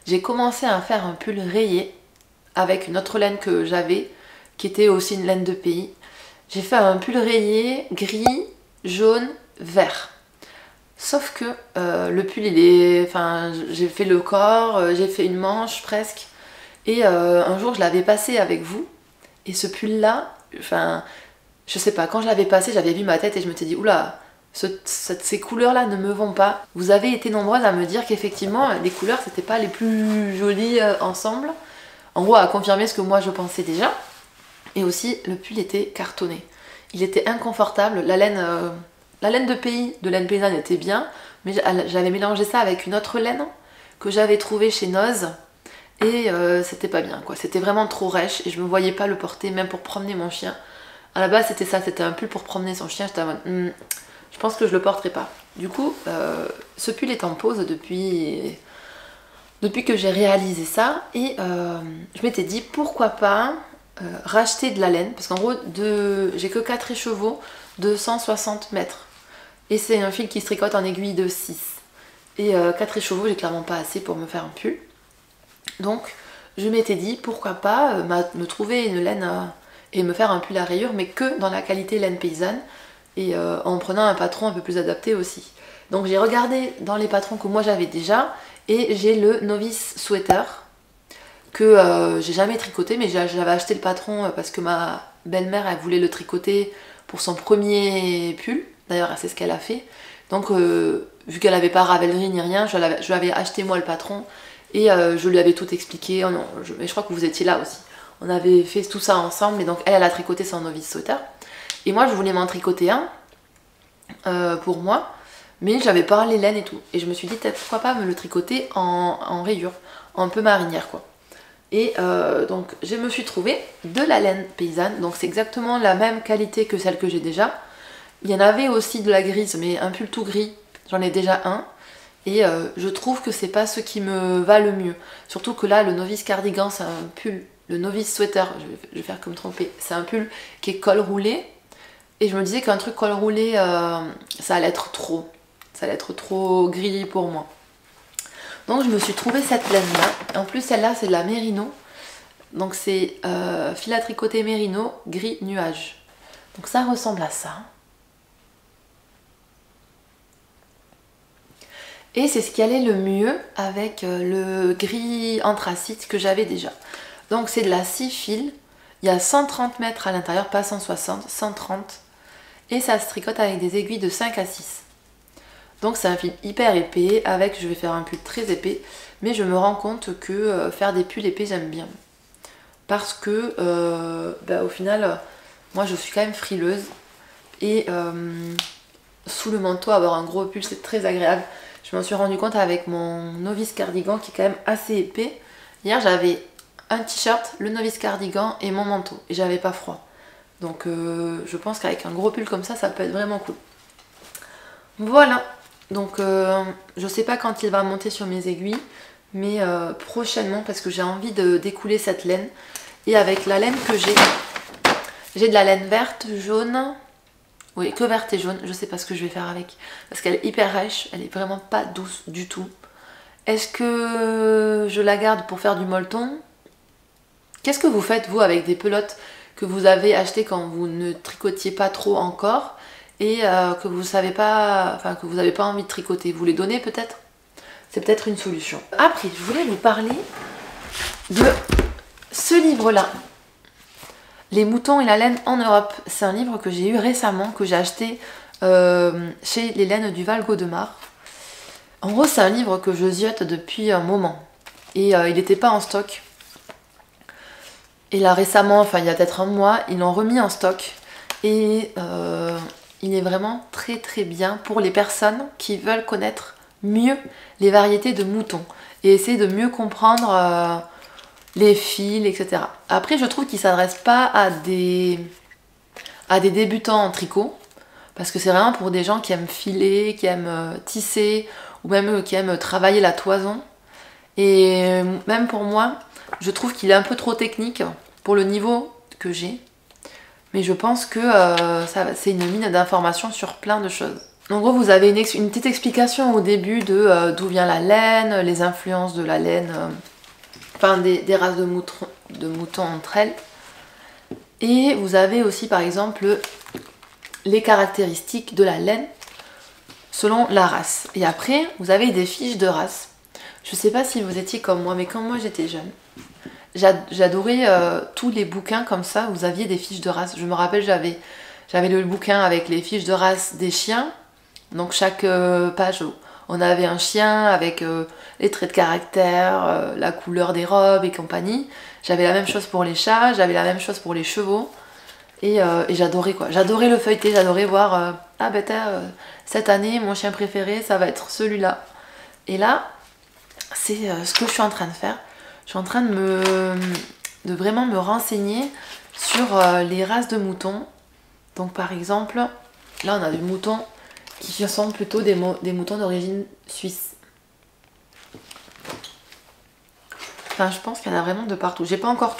J'ai commencé à faire un pull rayé avec une autre laine que j'avais qui était aussi une laine de pays. J'ai fait un pull rayé gris, jaune, vert. Sauf que le pull il est... Enfin j'ai fait le corps, j'ai fait une manche presque. Et un jour je l'avais passé avec vous. Et ce pull là, enfin... je sais pas, quand je l'avais passé, j'avais vu ma tête et je me suis dit, oula, ces couleurs-là ne me vont pas. Vous avez été nombreuses à me dire qu'effectivement, les couleurs, c'était pas les plus jolies ensemble. En gros, à confirmer ce que moi je pensais déjà. Et aussi, le pull était cartonné. Il était inconfortable. La laine de pays, de laine paysanne était bien, mais j'avais mélangé ça avec une autre laine que j'avais trouvée chez Noz. Et c'était pas bien, quoi. C'était vraiment trop rêche et je me voyais pas le porter, même pour promener mon chien. À la base, c'était ça, c'était un pull pour promener son chien. J'étais en mode, je pense que je le porterai pas. Du coup, ce pull est en pause depuis que j'ai réalisé ça. Et je m'étais dit, pourquoi pas racheter de la laine. Parce qu'en gros, j'ai que 4 écheveaux de 160 mètres. Et c'est un fil qui se tricote en aiguille de 6. Et 4 écheveaux, j'ai clairement pas assez pour me faire un pull. Donc, je m'étais dit, pourquoi pas me trouver une laine et me faire un pull à rayures, mais que dans la qualité laine paysanne. Et en prenant un patron un peu plus adapté aussi. Donc j'ai regardé dans les patrons que moi j'avais déjà et j'ai le Novice Sweater que j'ai jamais tricoté, mais j'avais acheté le patron parce que ma belle-mère elle voulait le tricoter pour son premier pull. D'ailleurs c'est ce qu'elle a fait. Donc vu qu'elle n'avait pas ravellerie ni rien, je lui avais acheté moi le patron et je lui avais tout expliqué. Mais je crois que vous étiez là aussi. On avait fait tout ça ensemble et donc elle a tricoté son Novice Sweater. Et moi je voulais m'en tricoter un pour moi, mais j'avais pas les laines et tout. Et je me suis dit pourquoi pas me le tricoter en rayures, un peu marinière quoi. Et donc je me suis trouvé de la laine paysanne, donc c'est exactement la même qualité que celle que j'ai déjà. Il y en avait aussi de la grise, mais un pull tout gris, j'en ai déjà un. Et je trouve que c'est pas ce qui me va le mieux. Surtout que là le Novice Cardigan c'est un pull, le Novice Sweater, je vais faire comme tromper, c'est un pull qui est col roulé. Et je me disais qu'un truc col roulé, ça allait être trop. Ça allait être trop gris pour moi. Donc je me suis trouvé cette laine-là. En plus, celle-là, c'est de la Mérino. Donc c'est fil à tricoter Mérino, gris nuage. Donc ça ressemble à ça. Et c'est ce qui allait le mieux avec le gris anthracite que j'avais déjà. Donc c'est de la 6 fils. Il y a 130 mètres à l'intérieur, pas 160, 130. Et ça se tricote avec des aiguilles de 5 à 6. Donc c'est un fil hyper épais, avec, je vais faire un pull très épais, mais je me rends compte que faire des pulls épais j'aime bien. Parce que au final, moi je suis quand même frileuse, et sous le manteau avoir un gros pull c'est très agréable. Je m'en suis rendu compte avec mon Novice Cardigan qui est quand même assez épais. Hier j'avais un t-shirt, le Novice Cardigan et mon manteau, et j'avais pas froid. Donc je pense qu'avec un gros pull comme ça peut être vraiment cool. Voilà, donc je sais pas quand il va monter sur mes aiguilles, mais prochainement parce que j'ai envie de découler cette laine. Et avec la laine que j'ai de la laine verte, jaune, oui que verte et jaune, je sais pas ce que je vais faire avec. Parce qu'elle est hyper rêche, elle est vraiment pas douce du tout. Est-ce que je la garde pour faire du molleton? Qu'est-ce que vous faites vous avec des pelotes que vous avez acheté quand vous ne tricotiez pas trop encore et que vous savez pas, enfin que vous n'avez pas envie de tricoter, vous les donnez peut-être? C'est peut-être une solution. Après, je voulais vous parler de ce livre-là, Les moutons et la laine en Europe. C'est un livre que j'ai eu récemment, que j'ai acheté chez les laines du Val-Gaudemar. En gros, c'est un livre que je ziote depuis un moment et il n'était pas en stock. Et là récemment, enfin il y a peut-être un mois, ils l'ont remis en stock. Et il est vraiment très très bien pour les personnes qui veulent connaître mieux les variétés de moutons. Et essayer de mieux comprendre les fils, etc. Après je trouve qu'il ne s'adresse pas à des débutants en tricot. Parce que c'est vraiment pour des gens qui aiment filer, qui aiment tisser, ou même qui aiment travailler la toison. Et même pour moi, je trouve qu'il est un peu trop technique pour le niveau que j'ai. Mais je pense que c'est une mine d'informations sur plein de choses. En gros, vous avez une petite explication au début de d'où vient la laine, les influences de la laine, enfin des races de moutons entre elles. Et vous avez aussi par exemple les caractéristiques de la laine selon la race. Et après, vous avez des fiches de race. Je sais pas si vous étiez comme moi, mais quand moi j'étais jeune, j'adorais tous les bouquins comme ça, vous aviez des fiches de race. Je me rappelle, j'avais j'avais le bouquin avec les fiches de race des chiens. Donc chaque page, on avait un chien avec les traits de caractère, la couleur des robes et compagnie. J'avais la même chose pour les chats, j'avais la même chose pour les chevaux. Et j'adorais quoi. J'adorais le feuilleter, j'adorais voir ah ben cette année mon chien préféré ça va être celui-là. Et là c'est ce que je suis en train de faire. Je suis en train de vraiment me renseigner sur les races de moutons. Donc par exemple, là on a des moutons qui sont plutôt des moutons d'origine suisse. Enfin je pense qu'il y en a vraiment de partout. J'ai pas encore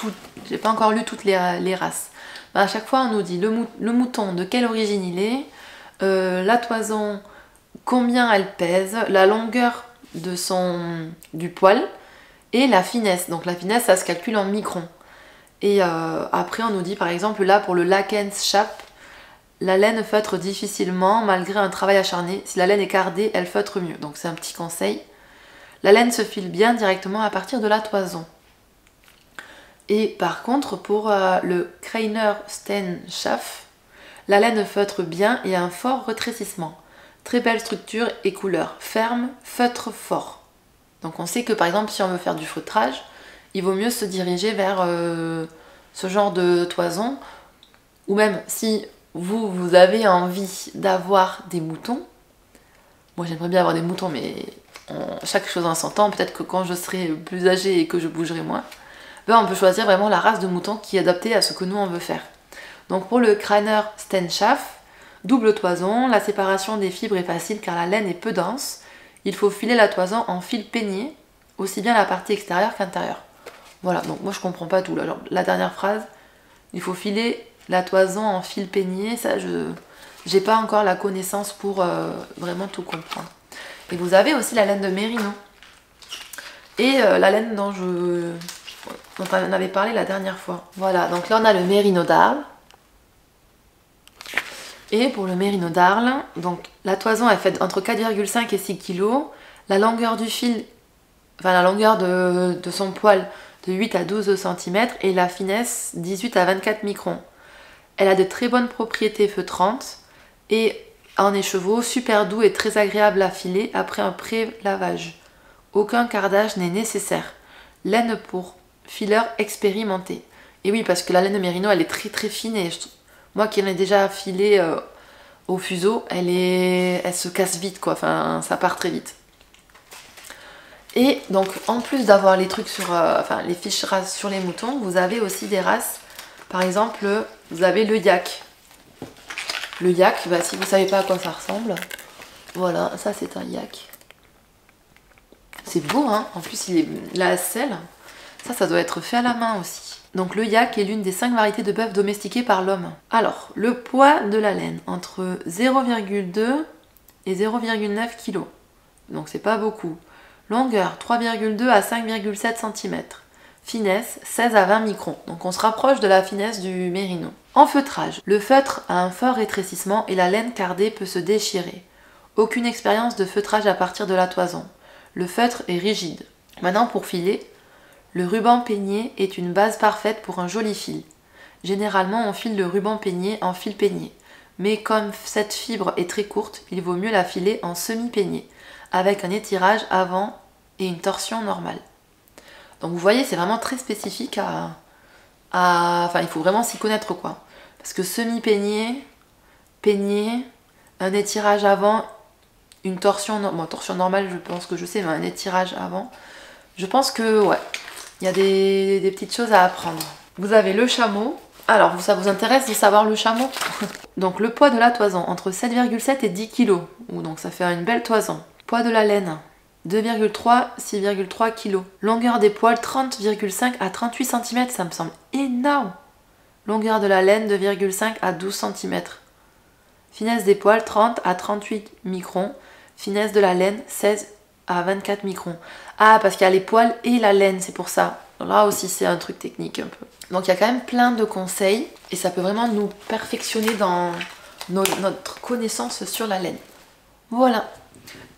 lu toutes les races. Ben, à chaque fois on nous dit le mouton de quelle origine il est, la toison, combien elle pèse, la longueur du poil et la finesse. Donc la finesse ça se calcule en microns. Et après on nous dit par exemple là pour le Lakenschap, la laine feutre difficilement malgré un travail acharné. Si la laine est cardée, elle feutre mieux. Donc c'est un petit conseil. La laine se file bien directement à partir de la toison. Et par contre pour le Kreiner Stenschaft, la laine feutre bien et a un fort retrécissement. Très belle structure et couleur. Ferme, feutre fort. Donc on sait que par exemple si on veut faire du feutrage, il vaut mieux se diriger vers ce genre de toison. Ou même si vous avez envie d'avoir des moutons. Moi j'aimerais bien avoir des moutons mais chaque chose en son temps. Peut-être que quand je serai plus âgée et que je bougerai moins, ben, on peut choisir vraiment la race de mouton qui est adaptée à ce que nous on veut faire. Donc pour le Kreiner Stenschaft, double toison, la séparation des fibres est facile car la laine est peu dense. Il faut filer la toison en fil peigné, aussi bien la partie extérieure qu'intérieure. Voilà, donc moi je comprends pas tout là. Genre, la dernière phrase, il faut filer la toison en fil peigné, ça j'ai pas encore la connaissance pour vraiment tout comprendre. Et vous avez aussi la laine de mérino. Et la laine dont on en avait parlé la dernière fois. Voilà, donc là on a le mérino d'Arles. Et pour le mérino d'Arles, donc la toison est faite entre 4,5 et 6 kg. La longueur du fil, enfin la longueur de son poil de 8 à 12 cm et la finesse 18 à 24 microns. Elle a de très bonnes propriétés feutrantes et en écheveau super doux et très agréable à filer après un pré-lavage. Aucun cardage n'est nécessaire. Laine pour fileur expérimenté. Et oui, parce que la laine de mérino elle est très très fine et moi qui en ai déjà filé au fuseau, elle se casse vite quoi, enfin ça part très vite. Et donc en plus d'avoir les trucs sur, les fiches races sur les moutons, vous avez aussi des races, par exemple vous avez le yak. Le yak, bah, si vous ne savez pas à quoi ça ressemble, voilà, ça c'est un yak. C'est beau hein, en plus la selle, ça doit être fait à la main aussi. Donc le yak est l'une des 5 variétés de bœuf domestiquées par l'homme. Alors, le poids de la laine, entre 0,2 et 0,9 kg. Donc c'est pas beaucoup. Longueur, 3,2 à 5,7 cm. Finesse, 16 à 20 microns. Donc on se rapproche de la finesse du mérino. En feutrage, le feutre a un fort rétrécissement et la laine cardée peut se déchirer. Aucune expérience de feutrage à partir de la toison. Le feutre est rigide. Maintenant pour filer, le ruban peigné est une base parfaite pour un joli fil. Généralement on file le ruban peigné en fil peigné. Mais comme cette fibre est très courte, il vaut mieux la filer en semi-peigné, avec un étirage avant et une torsion normale. Donc vous voyez, c'est vraiment très spécifique enfin, il faut vraiment s'y connaître quoi. Parce que semi-peigné, peigné, un étirage avant, une torsion, torsion normale, je pense que je sais, mais un étirage avant. Je pense que, ouais, il y a des petites choses à apprendre. Vous avez le chameau. Alors, ça vous intéresse de savoir le chameau? Donc, le poids de la toison, entre 7,7 et 10 kg. Donc, ça fait une belle toison. Poids de la laine, 2,3, 6,3 kg. Longueur des poils, 30,5 à 38 cm. Ça me semble énorme. Longueur de la laine, 2,5 à 12 cm. Finesse des poils, 30 à 38 microns. Finesse de la laine, 16 à 24 microns. Ah, parce qu'il y a les poils et la laine, c'est pour ça. Là aussi, c'est un truc technique un peu. Donc, il y a quand même plein de conseils. Et ça peut vraiment nous perfectionner dans notre connaissance sur la laine. Voilà.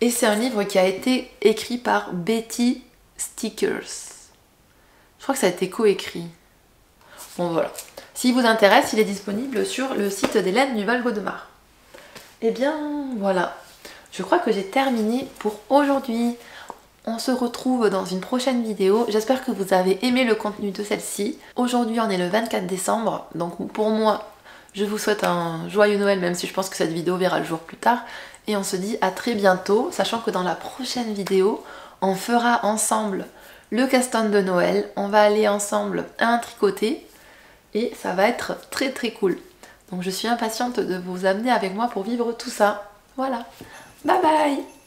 Et c'est un livre qui a été écrit par Betty Stickers. Je crois que ça a été coécrit. Bon voilà. S'il vous intéresse, il est disponible sur le site d'Hélène du Val-Gaudemar. Et bien voilà. Je crois que j'ai terminé pour aujourd'hui. On se retrouve dans une prochaine vidéo. J'espère que vous avez aimé le contenu de celle-ci. Aujourd'hui, on est le 24 décembre. Donc pour moi, je vous souhaite un joyeux Noël, même si je pense que cette vidéo verra le jour plus tard. Et on se dit à très bientôt, sachant que dans la prochaine vidéo, on fera ensemble le casse-tête de Noël. On va aller ensemble à un tricoter. Et ça va être très très cool. Donc je suis impatiente de vous amener avec moi pour vivre tout ça. Voilà. Bye bye!